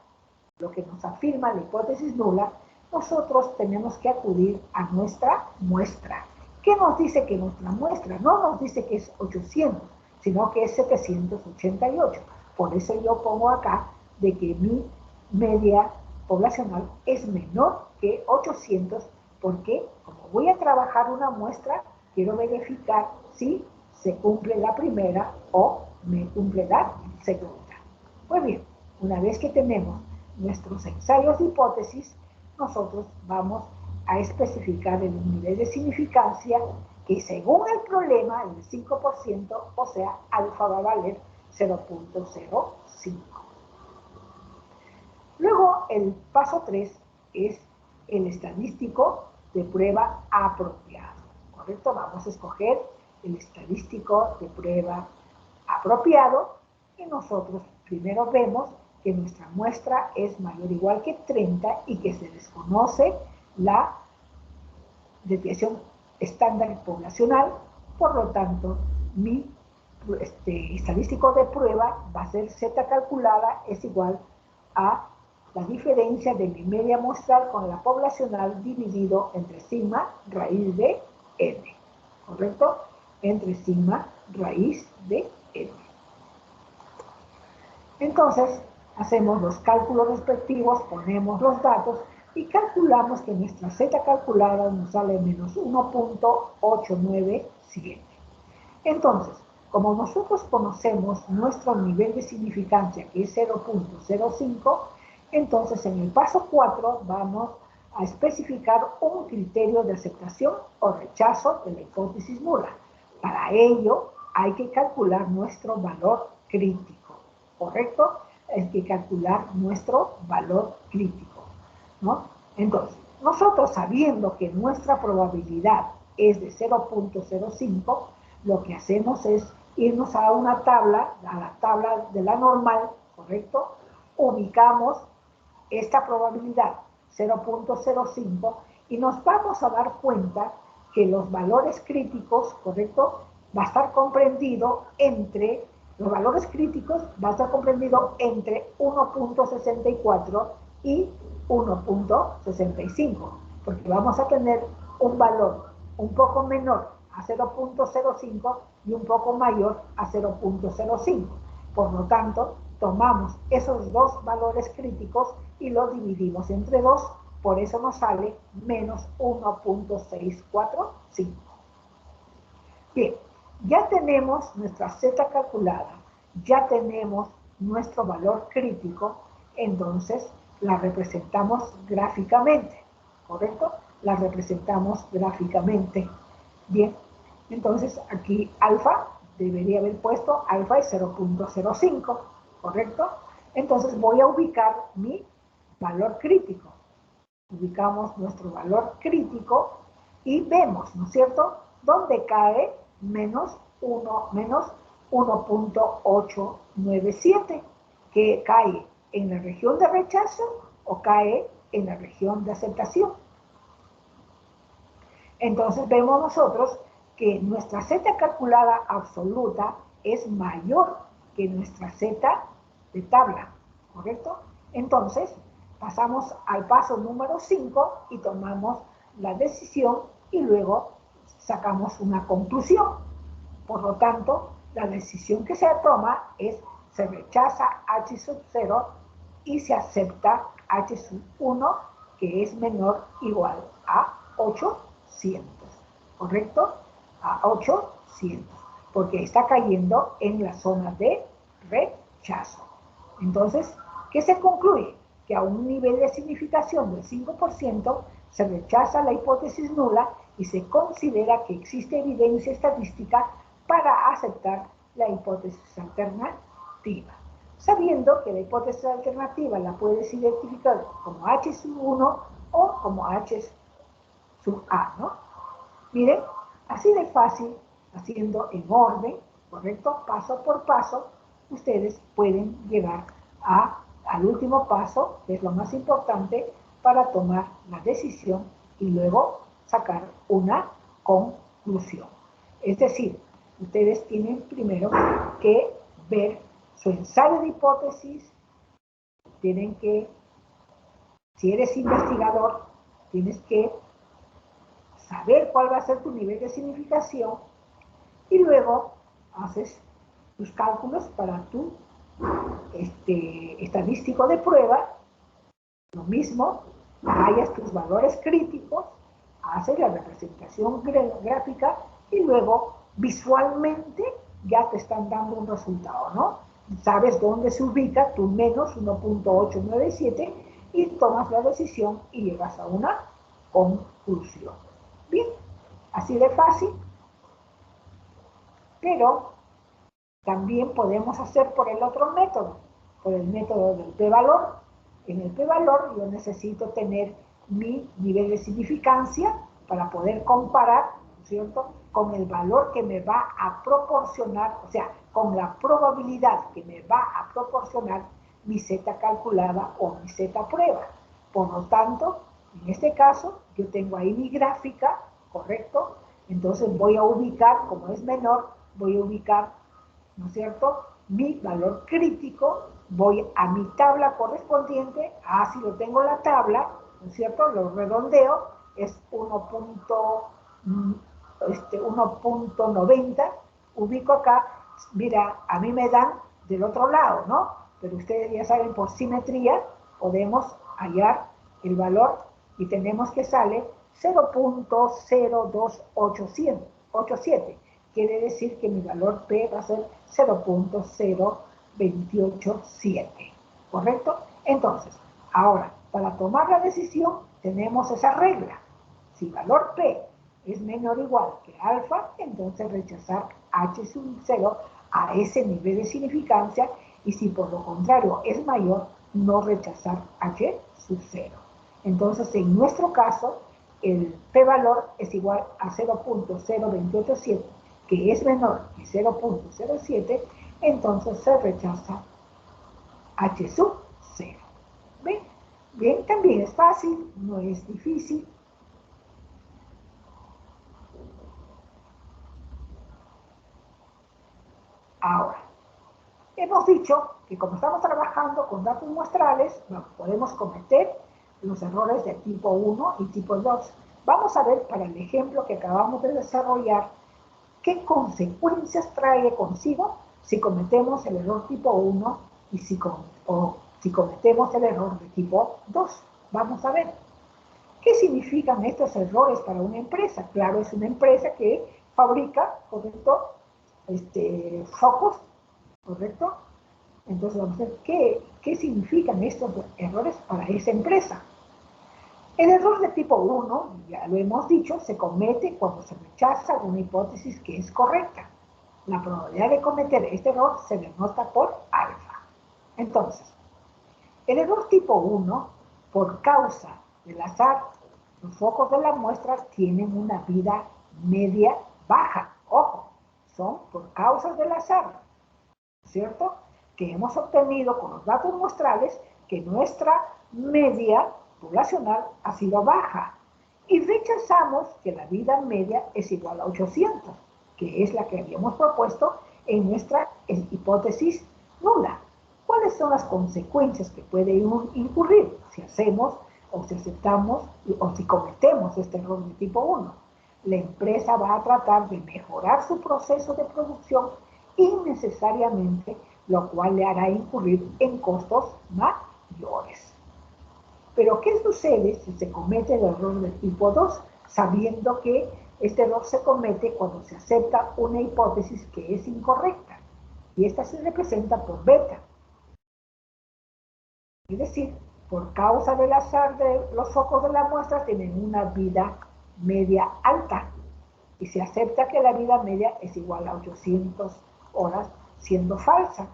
lo que nos afirma la hipótesis nula, nosotros tenemos que acudir a nuestra muestra. ¿Qué nos dice que nuestra muestra? No nos dice que es 800, sino que es 788. Por eso yo pongo acá de que mi media poblacional es menor que 800, porque como voy a trabajar una muestra, quiero verificar si se cumple la primera o me cumple la segunda. Muy bien, una vez que tenemos nuestros ensayos de hipótesis, nosotros vamos a especificar el nivel de significancia que según el problema, el 5%, o sea, alfa va a valer 0.05. Luego, el paso 3 es el estadístico de prueba apropiado, ¿correcto? Vamos a escoger el estadístico de prueba apropiado y nosotros primero vemos que nuestra muestra es mayor o igual que 30 y que se desconoce la desviación estándar poblacional, por lo tanto, mi estadístico de prueba va a ser z calculada es igual a la diferencia de mi media muestral con la poblacional dividido entre sigma raíz de n, ¿correcto? Entre sigma raíz de n. Entonces, hacemos los cálculos respectivos, ponemos los datos y calculamos que nuestra z calculada nos sale menos 1.897. Entonces, como nosotros conocemos nuestro nivel de significancia, que es 0.05, entonces en el paso 4 vamos a especificar un criterio de aceptación o rechazo de la hipótesis nula. Para ello, hay que calcular nuestro valor crítico, ¿correcto? Hay que calcular nuestro valor crítico, ¿no? Entonces, nosotros sabiendo que nuestra probabilidad es de 0.05, lo que hacemos es irnos a una tabla, a la tabla de la normal, ¿correcto? Ubicamos esta probabilidad 0.05 y nos vamos a dar cuenta que los valores críticos, ¿correcto? Va a estar comprendido entre, los valores críticos va a estar comprendido entre 1.64 y 1.65, porque vamos a tener un valor un poco menor a 0.05 y un poco mayor a 0.05. Por lo tanto, tomamos esos dos valores críticos y los dividimos entre 2, por eso nos sale menos 1.645. Bien, ya tenemos nuestra Z calculada, ya tenemos nuestro valor crítico, entonces la representamos gráficamente, ¿correcto? La representamos gráficamente. Bien, entonces aquí alfa debería haber puesto alfa es 0.05, ¿correcto? Entonces voy a ubicar mi valor crítico. Ubicamos nuestro valor crítico y vemos, ¿no es cierto?, dónde cae menos 1.897, que cae en la región de rechazo o cae en la región de aceptación. Entonces vemos nosotros que nuestra Z calculada absoluta es mayor que nuestra Z de tabla, ¿correcto? Entonces pasamos al paso número 5 y tomamos la decisión y luego sacamos una conclusión. Por lo tanto, la decisión que se toma es se rechaza H sub 0 y se acepta H sub 1, que es menor o igual a 800, ¿correcto? A 800, porque está cayendo en la zona de rechazo. Entonces, ¿qué se concluye? Que a un nivel de significación del 5% se rechaza la hipótesis nula y se considera que existe evidencia estadística para aceptar la hipótesis alternativa, sabiendo que la hipótesis alternativa la puedes identificar como H sub 1 o como H sub A, ¿no? Miren, así de fácil, haciendo en orden, ¿correcto? Paso por paso, ustedes pueden llegar al último paso, que es lo más importante, para tomar la decisión y luego sacar una conclusión. Es decir, ustedes tienen primero que ver su ensayo de hipótesis, tienen que, si eres investigador, tienes que saber cuál va a ser tu nivel de significación y luego haces tus cálculos para tu estadístico de prueba, lo mismo, hallas tus valores críticos, haces la representación gráfica y luego visualmente ya te están dando un resultado, ¿no? Sabes dónde se ubica tu menos 1.897 y tomas la decisión y llegas a una conclusión. Bien, así de fácil, pero también podemos hacer por el otro método, por el método del p-valor. En el p-valor yo necesito tener mi nivel de significancia para poder comparar, ¿no es cierto?, con el valor que me va a proporcionar, o sea, con la probabilidad que me va a proporcionar mi Z calculada o mi Z prueba. Por lo tanto, en este caso, yo tengo ahí mi gráfica, ¿correcto? Entonces voy a ubicar, como es menor, voy a ubicar, ¿no es cierto?, mi valor crítico, voy a mi tabla correspondiente, si lo tengo la tabla, ¿no es cierto?, lo redondeo, es 1.90, ubico acá, mira, a mí me dan del otro lado, ¿no? Pero ustedes ya saben, por simetría, podemos hallar el valor y tenemos que sale 0.0287. Quiere decir que mi valor P va a ser 0.0287, ¿correcto? Entonces, ahora, para tomar la decisión, tenemos esa regla. Si valor P es menor o igual que alfa, entonces rechazar H sub 0 a ese nivel de significancia, y si por lo contrario es mayor, no rechazar H sub 0. Entonces, en nuestro caso, el p-valor es igual a 0.0287, que es menor que 0.07, entonces se rechaza H sub 0. ¿Ven? Bien, también es fácil, no es difícil. Ahora, hemos dicho que como estamos trabajando con datos muestrales, podemos cometer los errores de tipo 1 y tipo 2. Vamos a ver para el ejemplo que acabamos de desarrollar qué consecuencias trae consigo si cometemos el error tipo 1 y si cometemos el error de tipo 2. Vamos a ver. ¿Qué significan estos errores para una empresa? Claro, es una empresa que fabrica, ¿correcto? Focos, ¿correcto? Entonces vamos a ver qué significan estos errores para esa empresa. El error de tipo 1, ya lo hemos dicho, se comete cuando se rechaza una hipótesis que es correcta. La probabilidad de cometer este error se denota por alfa. Entonces, el error tipo 1, por causa del azar, los focos de la muestra tienen una vida media baja. Ojo, son por causas del azar, ¿cierto? Que hemos obtenido con los datos muestrales que nuestra media poblacional ha sido baja. Y rechazamos que la vida media es igual a 800, que es la que habíamos propuesto en nuestra hipótesis nula. ¿Cuáles son las consecuencias que puede incurrir si hacemos o si aceptamos o si cometemos este error de tipo 1? La empresa va a tratar de mejorar su proceso de producción innecesariamente, lo cual le hará incurrir en costos mayores. Pero ¿qué sucede si se comete el error de tipo 2, sabiendo que este error se comete cuando se acepta una hipótesis que es incorrecta? Y esta se representa por beta. Es decir, por causa del azar de los focos de la muestra tienen una vida media alta y se acepta que la vida media es igual a 800 horas siendo falsa.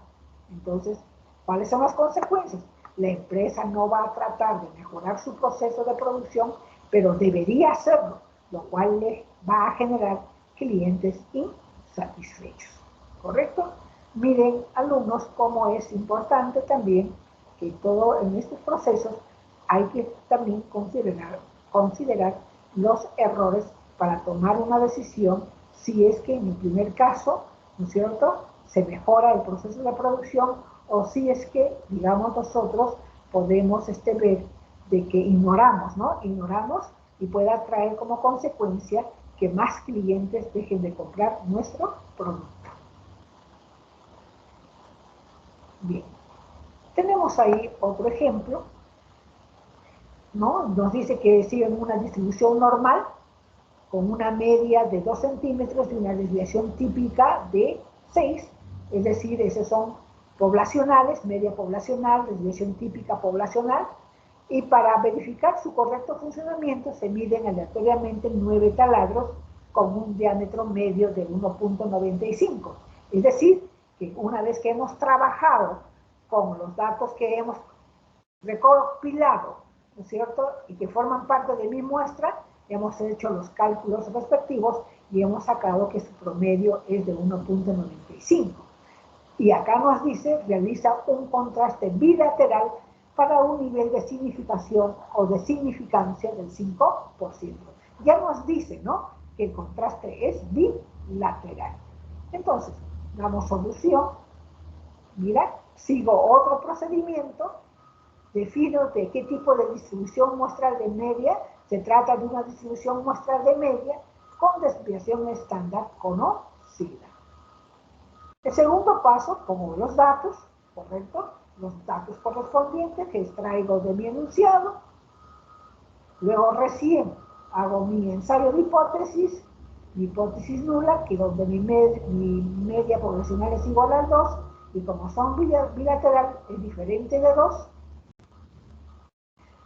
Entonces, ¿cuáles son las consecuencias? La empresa no va a tratar de mejorar su proceso de producción, pero debería hacerlo, lo cual le va a generar clientes insatisfechos. ¿Correcto? Miren, alumnos, cómo es importante también que todo en estos procesos hay que también considerar los errores para tomar una decisión si es que en el primer caso, ¿no es cierto?, se mejora el proceso de producción o si es que, digamos nosotros, podemos ver de que ignoramos, ¿no? Ignoramos y pueda traer como consecuencia que más clientes dejen de comprar nuestro producto. Bien, tenemos ahí otro ejemplo, ¿no? Nos dice que siguen una distribución normal con una media de 2 centímetros y una desviación típica de 6, es decir, esos son poblacionales, media poblacional, desviación típica poblacional, y para verificar su correcto funcionamiento se miden aleatoriamente 9 taladros con un diámetro medio de 1.95. Es decir, que una vez que hemos trabajado con los datos que hemos recopilado, ¿no es cierto?, y que forman parte de mi muestra, hemos hecho los cálculos respectivos y hemos sacado que su promedio es de 1.95. Y acá nos dice, realiza un contraste bilateral para un nivel de significación o de significancia del 5%. Ya nos dice, ¿no?, que el contraste es bilateral. Entonces, damos solución. Mira, sigo otro procedimiento. Defino de qué tipo de distribución muestral de media. Se trata de una distribución muestral de media con desviación estándar conocida. El segundo paso, pongo los datos, ¿correcto? Los datos correspondientes que extraigo de mi enunciado. Luego recién hago mi ensayo de hipótesis, mi hipótesis nula, que donde mi media poblacional es igual al 2, y como son bilateral, es diferente de 2,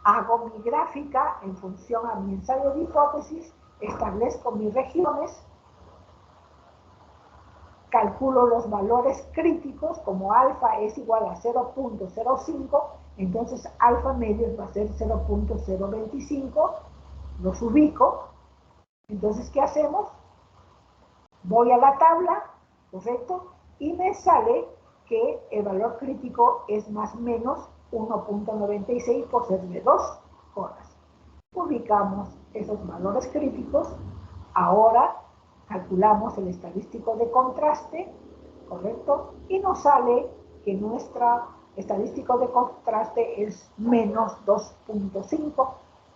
hago mi gráfica en función a mi ensayo de hipótesis, establezco mis regiones, calculo los valores críticos, como alfa es igual a 0.05, entonces alfa medios va a ser 0.025, los ubico. Entonces, ¿qué hacemos? Voy a la tabla, ¿correcto? Y me sale que el valor crítico es más o menos 1.96 por ser de 2 colas. Ubicamos esos valores críticos. Ahora calculamos el estadístico de contraste, ¿correcto? Y nos sale que nuestro estadístico de contraste es menos 2.5,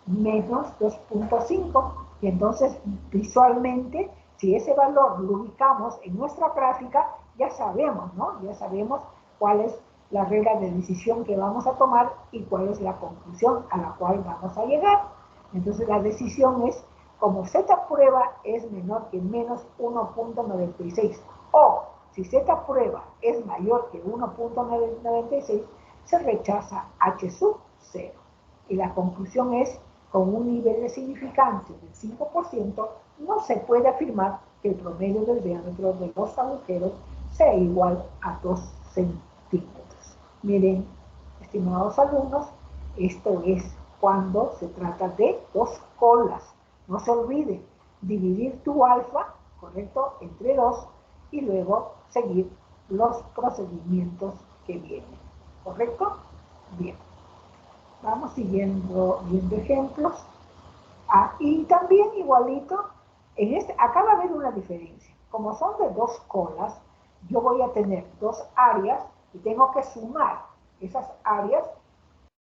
menos 2.5. Y entonces visualmente, si ese valor lo ubicamos en nuestra gráfica, ya sabemos, ¿no? Ya sabemos cuál es la regla de decisión que vamos a tomar y cuál es la conclusión a la cual vamos a llegar. Entonces la decisión es, como Z prueba es menor que menos 1.96, o si Z prueba es mayor que 1.96, se rechaza H sub 0. Y la conclusión es, con un nivel de significancia del 5%, no se puede afirmar que el promedio del diámetro de los agujeros sea igual a 2 centímetros. Miren, estimados alumnos, esto es cuando se trata de 2 colas. No se olvide dividir tu alfa, ¿correcto?, entre 2 y luego seguir los procedimientos que vienen, ¿correcto? Bien. Vamos viendo ejemplos. Y también igualito, acá va a haber una diferencia. Como son de 2 colas, yo voy a tener 2 áreas y tengo que sumar esas áreas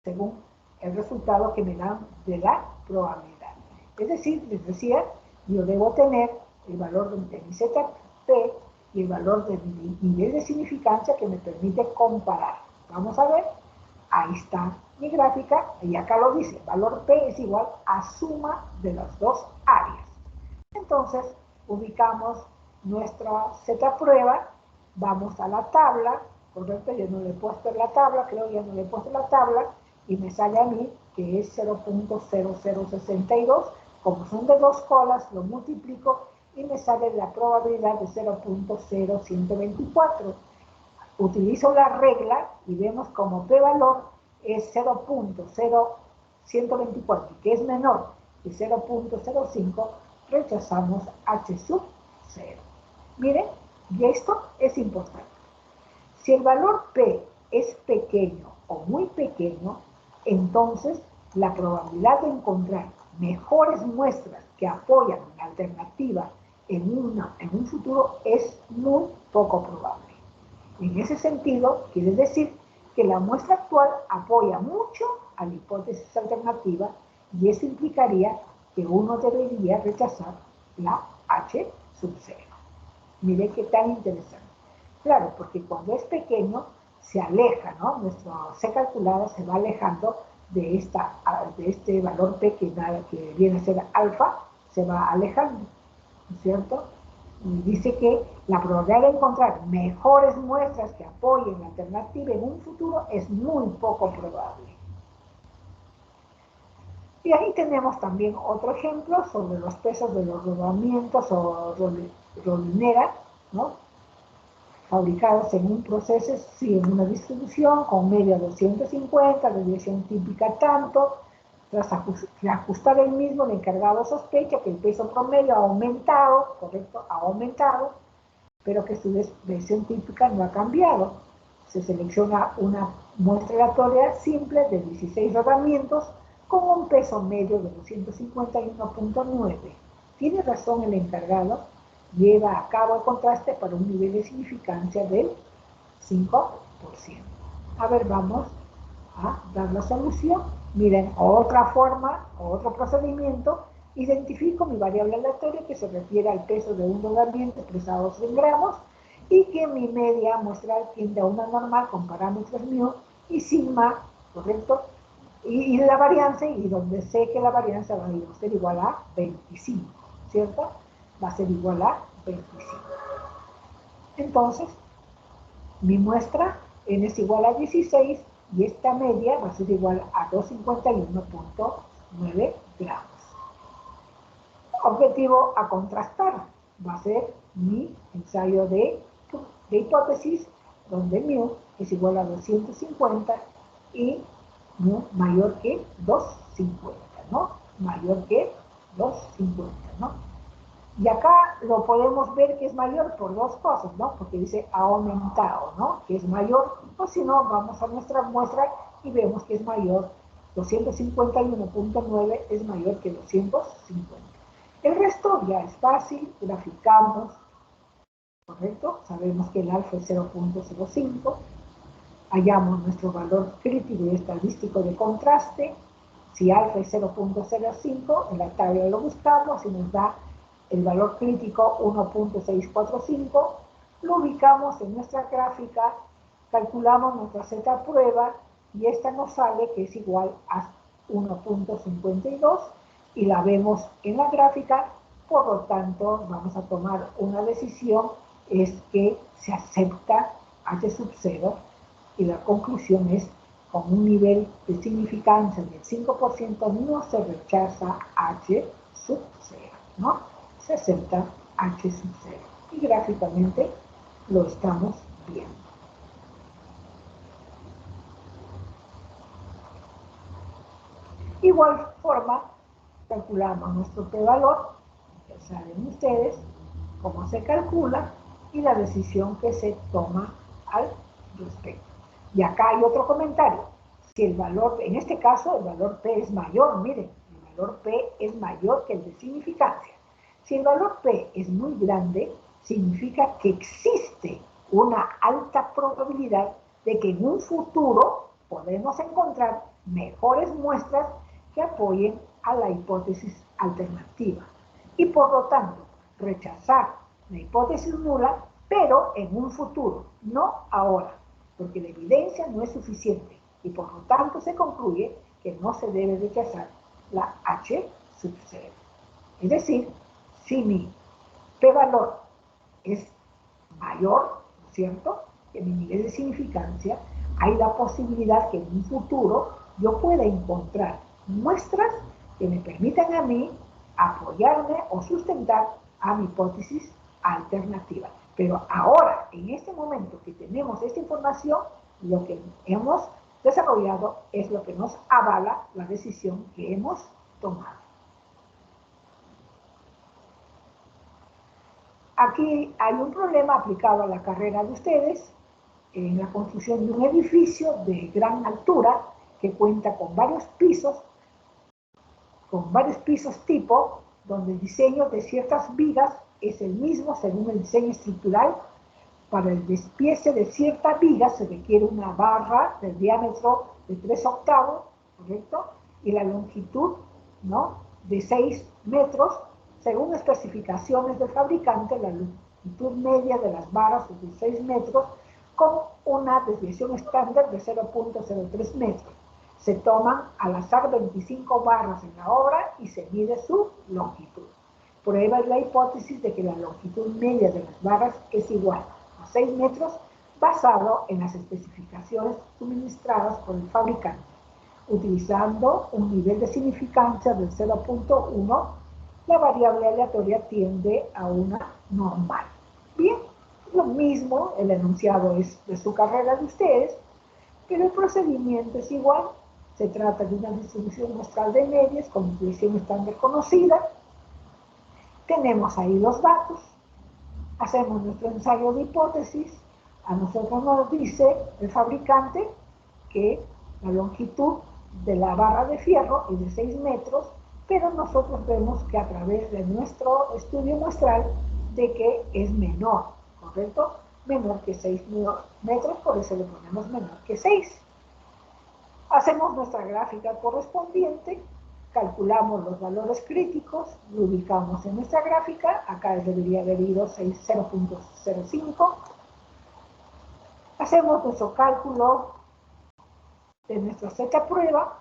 según el resultado que me dan de la probabilidad. Es decir, les decía, yo debo tener el valor de mi ZP y el valor de mi nivel de significancia que me permite comparar. Vamos a ver, ahí está mi gráfica, y acá lo dice, valor P es igual a suma de las 2 áreas. Entonces, ubicamos nuestra Z prueba, vamos a la tabla, correcto, yo no le he puesto en la tabla, creo que ya no le he puesto en la tabla, y me sale a mí que es 0.0062, como son de 2 colas, lo multiplico y me sale la probabilidad de 0.0124. Utilizo la regla y vemos como p-valor es 0.0124, que es menor que 0.05, rechazamos H sub 0. Miren, y esto es importante. Si el valor P es pequeño o muy pequeño, entonces la probabilidad de encontrar mejores muestras que apoyan la alternativa en un futuro es muy poco probable. En ese sentido, quiere decir que la muestra actual apoya mucho a la hipótesis alternativa y eso implicaría que uno debería rechazar la H sub 0. Mire qué tan interesante. Claro, porque cuando es pequeño se aleja, ¿no? Nuestro C calculada se va alejando de este valor P que viene a ser alfa, se va alejando, ¿no es cierto? Y dice que la probabilidad de encontrar mejores muestras que apoyen la alternativa en un futuro es muy poco probable. Y ahí tenemos también otro ejemplo sobre los pesos de los rodamientos o rolineras, ¿no?, fabricados en un proceso, sí, en una distribución con media 250, desviación típica tanto. Tras ajustar el mismo, el encargado sospecha que el peso promedio ha aumentado, correcto, ha aumentado, pero que su desviación típica no ha cambiado. Se selecciona una muestra aleatoria simple de 16 rodamientos con un peso medio de 251.9. Tiene razón el encargado, lleva a cabo el contraste para un nivel de significancia del 5%. A ver, vamos a dar la solución. Miren, otra forma, otro procedimiento. Identifico mi variable aleatoria que se refiere al peso de un rodamiento expresado en gramos y que mi media muestral tiende a una normal con parámetros mu y sigma, ¿correcto? Y la varianza, y donde sé que la varianza va a ser igual a 25, ¿cierto? Va a ser igual a 25. Entonces, mi muestra n es igual a 16 y esta media va a ser igual a 251.9 gramos. Objetivo a contrastar va a ser mi ensayo de hipótesis, donde mu es igual a 250 y mu mayor que 250, ¿no? Mayor que 250, ¿no? Y acá lo podemos ver que es mayor por dos cosas, ¿no? Porque dice ha aumentado, ¿no? Que es mayor, o si no, vamos a nuestra muestra y vemos que es mayor, 251.9 es mayor que 250. El resto ya es fácil, graficamos, ¿correcto? Sabemos que el alfa es 0.05, hallamos nuestro valor crítico y estadístico de contraste. Si alfa es 0.05, en la tabla lo buscamos y nos da el valor crítico 1.645, lo ubicamos en nuestra gráfica, calculamos nuestra Z prueba y esta nos sale que es igual a 1.52 y la vemos en la gráfica, por lo tanto vamos a tomar una decisión, es que se acepta H sub 0 y la conclusión es con un nivel de significancia del 5% no se rechaza H sub 0, ¿no? Se acepta H sub 0 y gráficamente lo estamos viendo. Igual forma, calculamos nuestro p-valor, ya saben ustedes cómo se calcula y la decisión que se toma al respecto. Y acá hay otro comentario. Si el valor, en este caso, el valor P es mayor, miren, el valor P es mayor que el de significancia. Si el valor P es muy grande, significa que existe una alta probabilidad de que en un futuro podemos encontrar mejores muestras que apoyen a la hipótesis alternativa. Y por lo tanto, rechazar la hipótesis nula, pero en un futuro, no ahora, porque la evidencia no es suficiente y por lo tanto se concluye que no se debe rechazar la H sub 0. Es decir, si mi p-valor es mayor, ¿no es cierto?, que mi nivel de significancia, hay la posibilidad que en un futuro yo pueda encontrar muestras que me permitan a mí apoyarme o sustentar a mi hipótesis alternativa. Pero ahora, en este momento que tenemos esta información, lo que hemos desarrollado es lo que nos avala la decisión que hemos tomado. Aquí hay un problema aplicado a la carrera de ustedes en la construcción de un edificio de gran altura que cuenta con varios pisos tipo, donde el diseño de ciertas vigas es el mismo según el diseño estructural. Para el despiece de cierta viga se requiere una barra de diámetro de 3 octavos, ¿correcto? Y la longitud, ¿no?, de 6 metros. Según especificaciones del fabricante, la longitud media de las barras es de 6 metros con una desviación estándar de 0.03 metros. Se toman al azar 25 barras en la obra y se mide su longitud. Prueba la hipótesis de que la longitud media de las barras es igual a 6 metros basado en las especificaciones suministradas por el fabricante. Utilizando un nivel de significancia del 0.1, la variable aleatoria tiende a una normal. Bien, lo mismo, el enunciado es de su carrera de ustedes, pero el procedimiento es igual. Se trata de una distribución muestral de medias con desviación estándar conocida. Tenemos ahí los datos, hacemos nuestro ensayo de hipótesis, a nosotros nos dice el fabricante que la longitud de la barra de fierro es de 6 metros, pero nosotros vemos que a través de nuestro estudio muestral de que es menor, ¿correcto? Menor que 6 metros, por eso le ponemos menor que 6. Hacemos nuestra gráfica correspondiente, calculamos los valores críticos, lo ubicamos en nuestra gráfica, acá debería haber ido 0.05. Hacemos nuestro cálculo de nuestra Z prueba,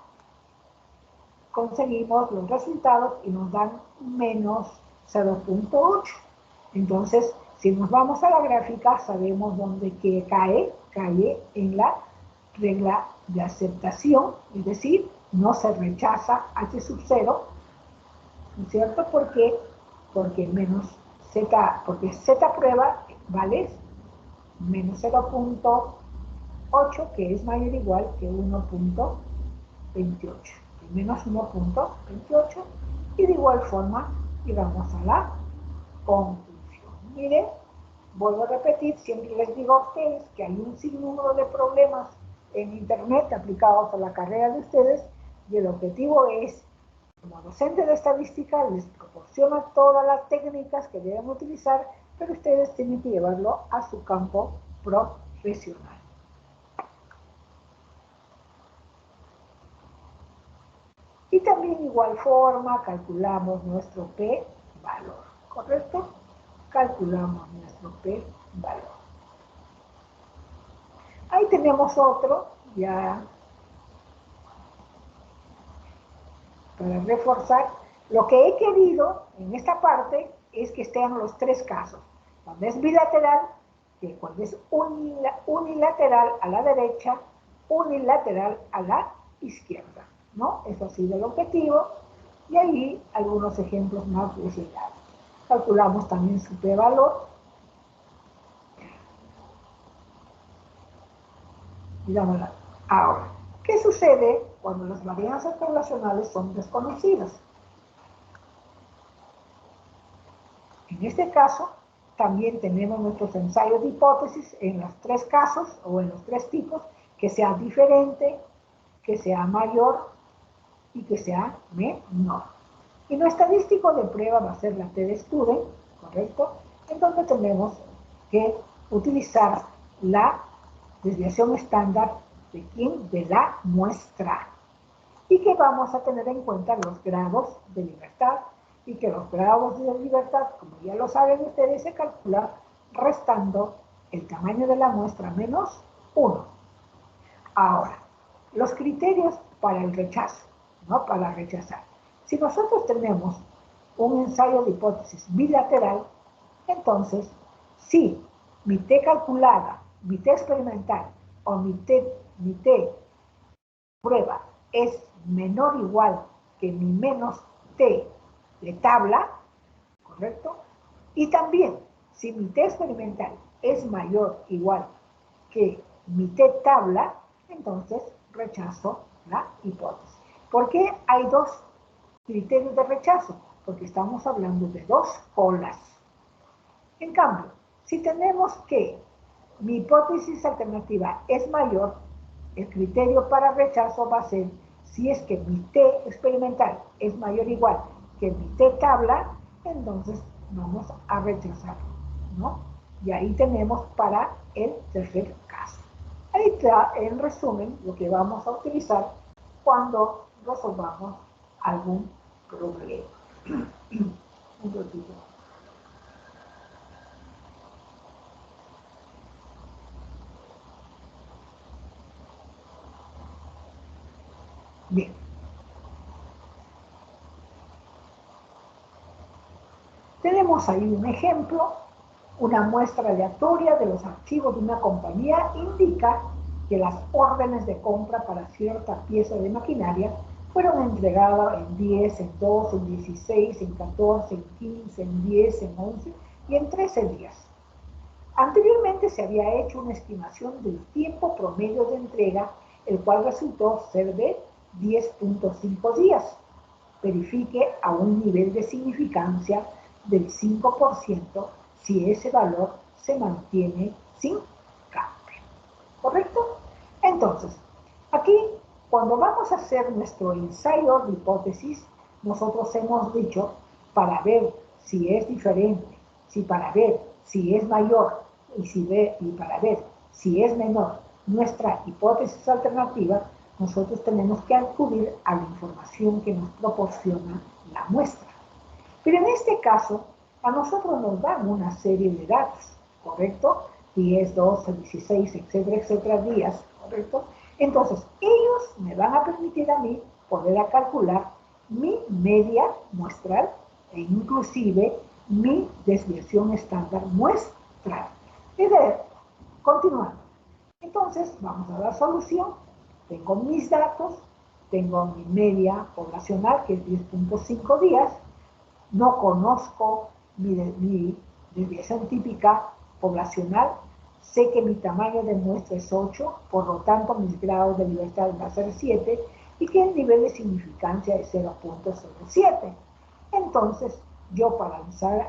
conseguimos los resultados y nos dan menos 0.8. Entonces, si nos vamos a la gráfica, sabemos dónde que cae en la regla de aceptación, es decir, no se rechaza H sub 0, ¿no es cierto? Porque menos Z, porque Z prueba vale menos 0.8, que es mayor o igual que 1.28, menos 1.28, y de igual forma llegamos a la conclusión. Miren, vuelvo a repetir, siempre les digo a ustedes que hay un sinnúmero de problemas en internet aplicados a la carrera de ustedes, y el objetivo es, como docente de estadística, les proporciona todas las técnicas que deben utilizar, pero ustedes tienen que llevarlo a su campo profesional. Y también igual forma calculamos nuestro p-valor, ¿correcto? Calculamos nuestro p-valor. Ahí tenemos otro, ya para reforzar. Lo que he querido en esta parte es que estén los tres casos. Cuando es bilateral, que cuando es unilateral a la derecha, unilateral a la izquierda, ¿no? Eso ha sido el objetivo. Y ahí algunos ejemplos más deseados. Calculamos también su p-valor. Digámoslo. Ahora, ¿qué sucede cuando las varianzas poblacionales son desconocidas? En este caso, también tenemos nuestros ensayos de hipótesis en los tres casos o en los tres tipos, que sea diferente, que sea mayor y que sea menor. Y lo estadístico de prueba va a ser la t-de-Student, ¿correcto? En donde tenemos que utilizar la desviación estándar de quién, de la muestra. Y que vamos a tener en cuenta los grados de libertad, y que los grados de libertad, como ya lo saben ustedes, se calculan restando el tamaño de la muestra menos 1. Ahora, los criterios para el rechazo, ¿no? Para rechazar. Si nosotros tenemos un ensayo de hipótesis bilateral, entonces, si mi t calculada, mi t experimental o mi t prueba es menor o igual que mi menos t de tabla, ¿correcto? Y también, si mi t experimental es mayor o igual que mi t tabla, entonces rechazo la hipótesis. ¿Por qué hay dos criterios de rechazo? Porque estamos hablando de dos colas. En cambio, si tenemos que mi hipótesis alternativa es mayor, el criterio para rechazo va a ser si es que mi t experimental es mayor o igual que mi t tabla, entonces vamos a rechazarlo, ¿no? Y ahí tenemos para el tercer caso. Ahí está, en resumen, lo que vamos a utilizar cuando resolvamos algún problema. Un ratito. Bien. Tenemos ahí un ejemplo. Una muestra aleatoria de los archivos de una compañía indica que las órdenes de compra para cierta pieza de maquinaria fueron entregadas en 10, en 2, en 16, en 14, en 15, en 10, en 11 y en 13 días. Anteriormente se había hecho una estimación del tiempo promedio de entrega, el cual resultó ser de 10.5 días. Verifique a un nivel de significancia del 5% si ese valor se mantiene sin cambio. ¿Correcto? Entonces, aquí, cuando vamos a hacer nuestro ensayo de hipótesis, nosotros hemos dicho, para ver si es diferente, para ver si es mayor y para ver si es menor nuestra hipótesis alternativa, nosotros tenemos que acudir a la información que nos proporciona la muestra. Pero en este caso, a nosotros nos dan una serie de datos, ¿correcto? 10, 12, 16, etcétera, etcétera, días, ¿correcto? Entonces, ellos me van a permitir a mí poder calcular mi media muestral e inclusive mi desviación estándar muestral. Y continuando. Entonces, vamos a la solución. Tengo mis datos, tengo mi media poblacional, que es 10.5 días, no conozco mi desviación típica poblacional, sé que mi tamaño de muestra es 8, por lo tanto mis grados de libertad van a ser 7 y que el nivel de significancia es 0.07. Entonces, yo para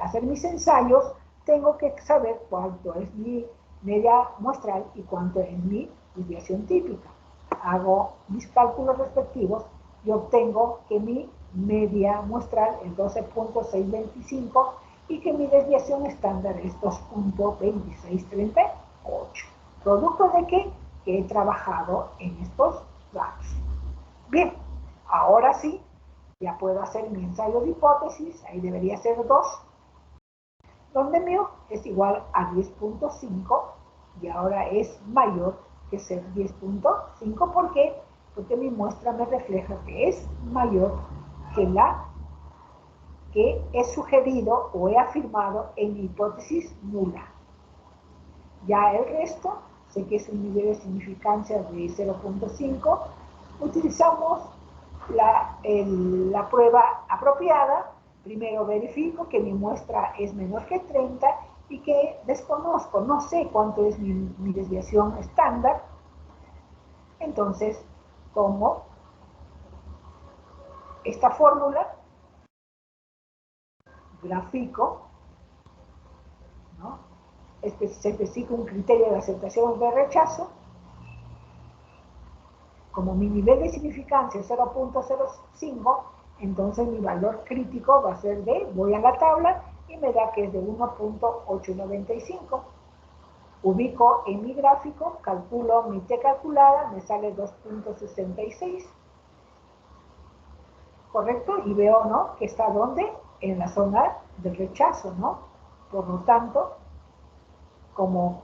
hacer mis ensayos tengo que saber cuánto es mi media muestral y cuánto es mi desviación típica. Hago mis cálculos respectivos y obtengo que mi media muestral es 12.625 y que mi desviación estándar es 2.2638. ¿Producto de qué? Que he trabajado en estos datos. Bien, ahora sí, ya puedo hacer mi ensayo de hipótesis, ahí debería ser 2, donde mu es igual a 10.5 y ahora es mayor que ser 10.5. ¿Por qué? Porque mi muestra me refleja que es mayor que la que he sugerido o he afirmado en mi hipótesis nula. Ya el resto, sé que es un nivel de significancia de 0.5, utilizamos la prueba apropiada. Primero verifico que mi muestra es menor que 30 y que desconozco, no sé cuánto es mi desviación estándar. Entonces, tomo esta fórmula, grafico, ¿no? Se especifica un criterio de aceptación o de rechazo. Como mi nivel de significancia es 0.05, entonces mi valor crítico va a ser voy a la tabla y me da que es de 1.895. Ubico en mi gráfico, calculo mi T calculada, me sale 2.66. ¿Correcto? Y veo, ¿no?, que está ¿dónde? En la zona del rechazo, ¿no? Por lo tanto, como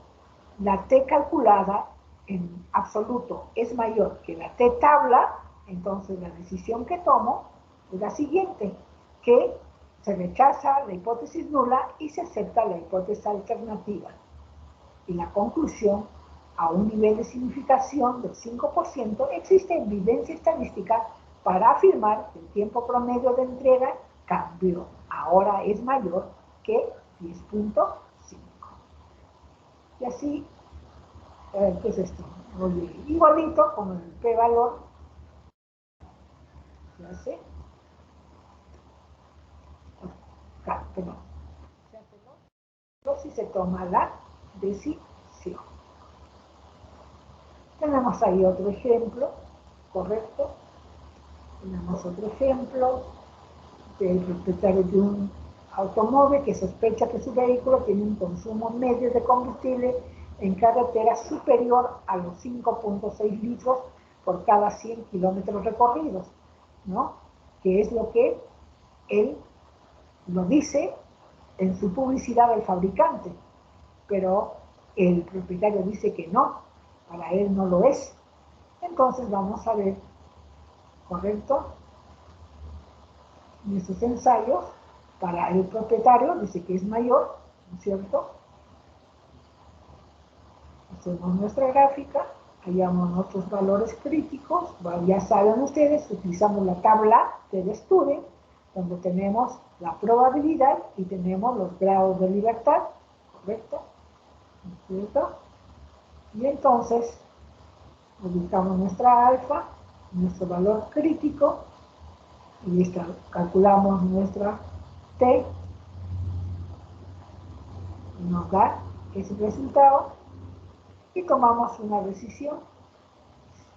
la T calculada en absoluto es mayor que la T tabla, entonces la decisión que tomo es la siguiente, que se rechaza la hipótesis nula y se acepta la hipótesis alternativa. Y la conclusión, a un nivel de significación del 5%, existe evidencia estadística para afirmar que el tiempo promedio de entrega cambió. Ahora es mayor que 10.5. Y así, ¿qué es esto? Oye, igualito con el p-valor. ¿Ya sé? Perdón. Si se toma la decisión. Tenemos ahí otro ejemplo, ¿correcto? Tenemos otro ejemplo del propietario de un automóvil que sospecha que su vehículo tiene un consumo medio de combustible en carretera superior a los 5.6 litros por cada 100 kilómetros recorridos, ¿no? Que es lo que él lo dice en su publicidad del fabricante, pero el propietario dice que no, para él no lo es. Entonces vamos a ver, ¿correcto? En estos ensayos, para el propietario dice que es mayor, ¿no es cierto? Hacemos nuestra gráfica, hallamos nuestros valores críticos, bueno, ya saben ustedes, utilizamos la tabla del estudio, donde tenemos la probabilidad y tenemos los grados de libertad, ¿correcto? ¿No es cierto? Y entonces, ubicamos nuestra alfa, nuestro valor crítico, y calculamos nuestra T, y nos da ese resultado, y tomamos una decisión.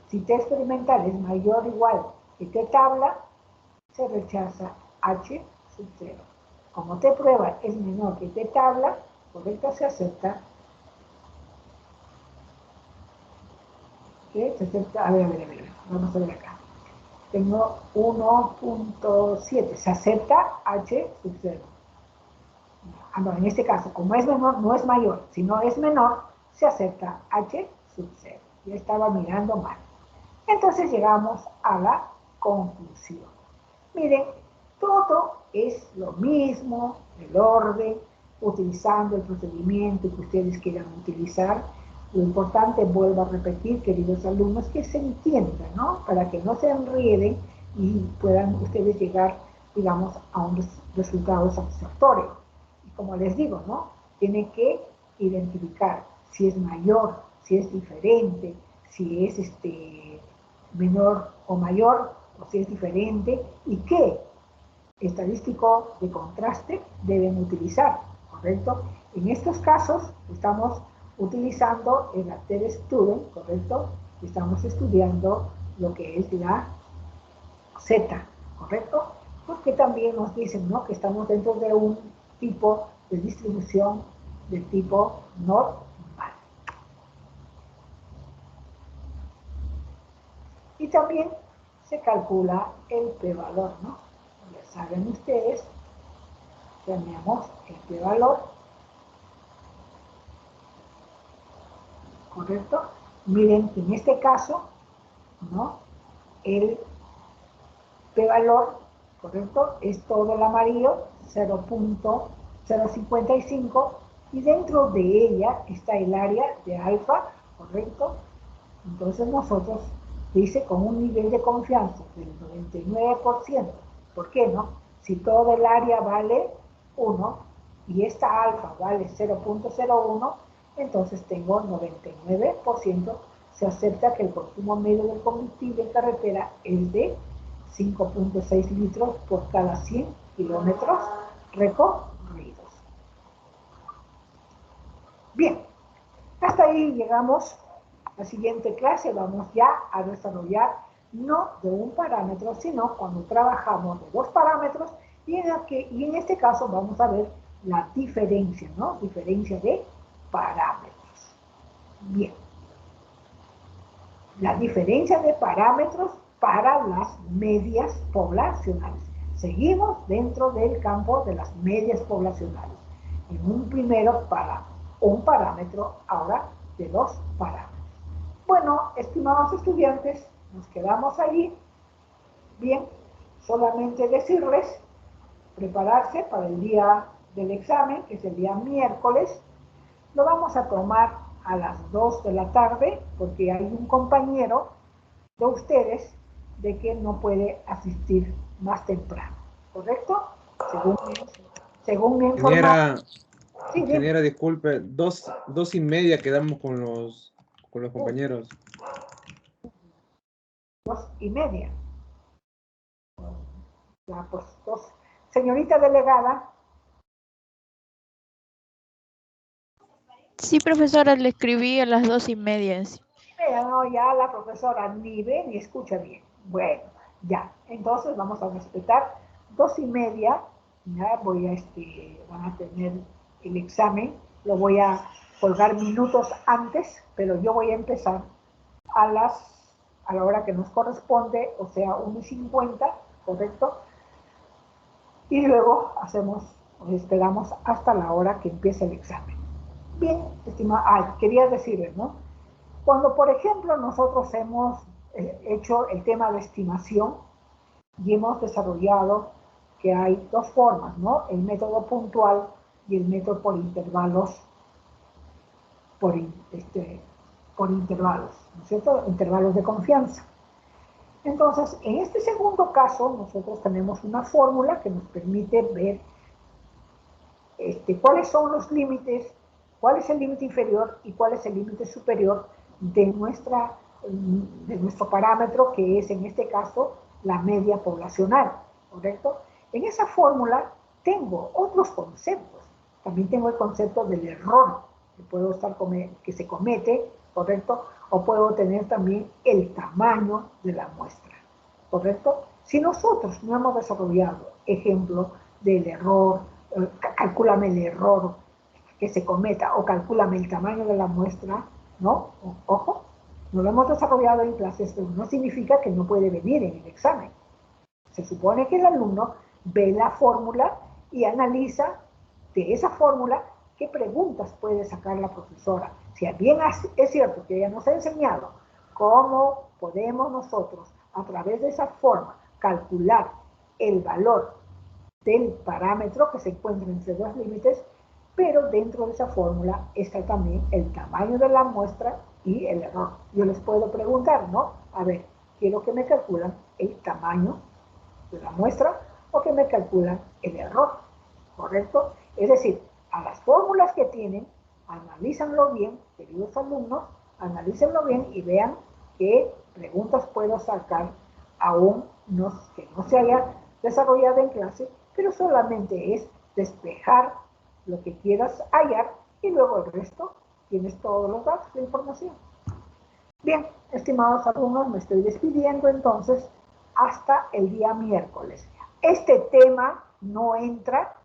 Si T experimental es mayor o igual que T tabla, se rechaza H sub 0. Como T prueba es menor que T tabla, correcto, se acepta. ¿Qué? Se acepta, a ver, vamos a ver acá. Tengo 1.7, se acepta H sub 0. No, en este caso, como es menor, no es mayor, sino es menor, se acepta H sub 0. Ya estaba mirando mal. Entonces llegamos a la conclusión. Miren, todo es lo mismo, el orden, utilizando el procedimiento que ustedes quieran utilizar. Lo importante, vuelvo a repetir, queridos alumnos, que se entienda, ¿no? Para que no se enreden y puedan ustedes llegar, digamos, a un resultado satisfactorio. Y como les digo, ¿no? Tienen que identificar si es mayor, si es diferente, si es menor o mayor, o si es diferente, y qué estadístico de contraste deben utilizar, ¿correcto? En estos casos estamos utilizando el Acter Student, ¿correcto? Estamos estudiando lo que es la Z, ¿correcto? Porque también nos dicen, ¿no?, que estamos dentro de un tipo de distribución de tipo normal. Y también se calcula el p-valor, ¿no? Ya saben ustedes, tenemos el p-valor, ¿correcto? Miren que en este caso, ¿no?, el p-valor, ¿correcto?, es todo el amarillo, 0.055, y dentro de ella está el área de alfa, ¿correcto? Entonces nosotros, dice, con un nivel de confianza del 99%. ¿Por qué no? Si todo el área vale 1 y esta alfa vale 0.01, entonces tengo 99%. Se acepta que el consumo medio del combustible en carretera es de 5.6 litros por cada 100 kilómetros recorridos. Bien, hasta ahí llegamos. La siguiente clase vamos ya a desarrollar no de un parámetro, sino cuando trabajamos de dos parámetros, y en este caso vamos a ver la diferencia, ¿no? Diferencia de parámetros. Bien. La diferencia de parámetros para las medias poblacionales. Seguimos dentro del campo de las medias poblacionales. En un primero para un parámetro, ahora de dos parámetros. Bueno, estimados estudiantes, nos quedamos allí. Bien, solamente decirles, prepararse para el día del examen, que es el día miércoles. Lo vamos a tomar a las 2 de la tarde, porque hay un compañero de ustedes de que no puede asistir más temprano, ¿correcto? Según me informaron. Sí, ingeniera, disculpe, 2:30 quedamos con los compañeros. 2:30. Ya, pues, señorita delegada. Sí, profesora, le escribí a las 2:30. No, ya la profesora ni ve ni escucha bien. Bueno, ya. Entonces vamos a respetar 2:30. Ya van a tener el examen. Lo voy a colgar minutos antes, pero yo voy a empezar a la hora que nos corresponde, o sea, 1:50, ¿correcto? Y luego esperamos hasta la hora que empiece el examen. Bien, estimada, quería decirles, ¿no? Cuando, por ejemplo, nosotros hemos hecho el tema de estimación y hemos desarrollado que hay dos formas, ¿no? El método puntual y el método por intervalos, por intervalos, ¿no es cierto? Intervalos de confianza. Entonces, en este segundo caso, nosotros tenemos una fórmula que nos permite ver cuáles son los límites, cuál es el límite inferior y cuál es el límite superior de nuestro parámetro, que es en este caso la media poblacional, ¿correcto? En esa fórmula tengo otros conceptos. También tengo el concepto del error que se comete, ¿correcto? O puedo tener también el tamaño de la muestra, ¿correcto? Si nosotros no hemos desarrollado ejemplo del error, calcúlame el error que se cometa o calcúlame el tamaño de la muestra, ¿no? Ojo, no lo hemos desarrollado en clases, pero no significa que no puede venir en el examen. Se supone que el alumno ve la fórmula y analiza de esa fórmula qué preguntas puede sacar la profesora. Si bien es cierto que ella nos ha enseñado cómo podemos nosotros, a través de esa forma, calcular el valor del parámetro que se encuentra entre dos límites, pero dentro de esa fórmula está también el tamaño de la muestra y el error. Yo les puedo preguntar, ¿no? A ver, quiero que me calculan el tamaño de la muestra o que me calculan el error, ¿correcto? Es decir, a las fórmulas que tienen, analízanlo bien, queridos alumnos, analícenlo bien y vean qué preguntas puedo sacar aún que no se haya desarrollado en clase, pero solamente es despejar lo que quieras hallar y luego el resto tienes todos los datos, la información. Bien, estimados alumnos, me estoy despidiendo entonces hasta el día miércoles. Este tema no entra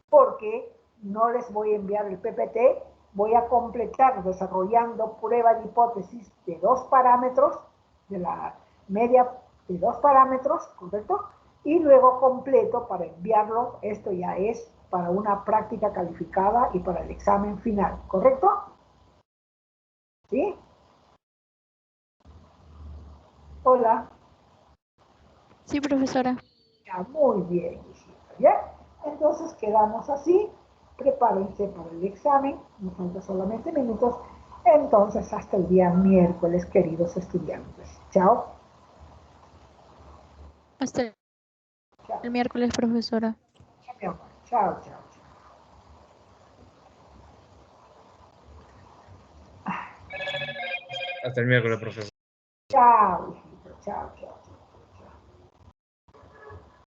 porque no les voy a enviar el PPT, voy a completar desarrollando prueba de hipótesis de 2 parámetros, de la media de 2 parámetros, ¿correcto? Y luego completo para enviarlo, esto ya es para una práctica calificada y para el examen final, ¿correcto? ¿Sí? Hola. Sí, profesora. Ya, muy bien, hijita, ¿ya? Entonces quedamos así, prepárense para el examen, nos faltan solamente minutos, entonces hasta el día miércoles, queridos estudiantes. Chao. Hasta Chao, el miércoles, profesora. mi amor. Chao, chao, Hasta el miércoles, profesor. chao. Chao, hijito, chao, chao.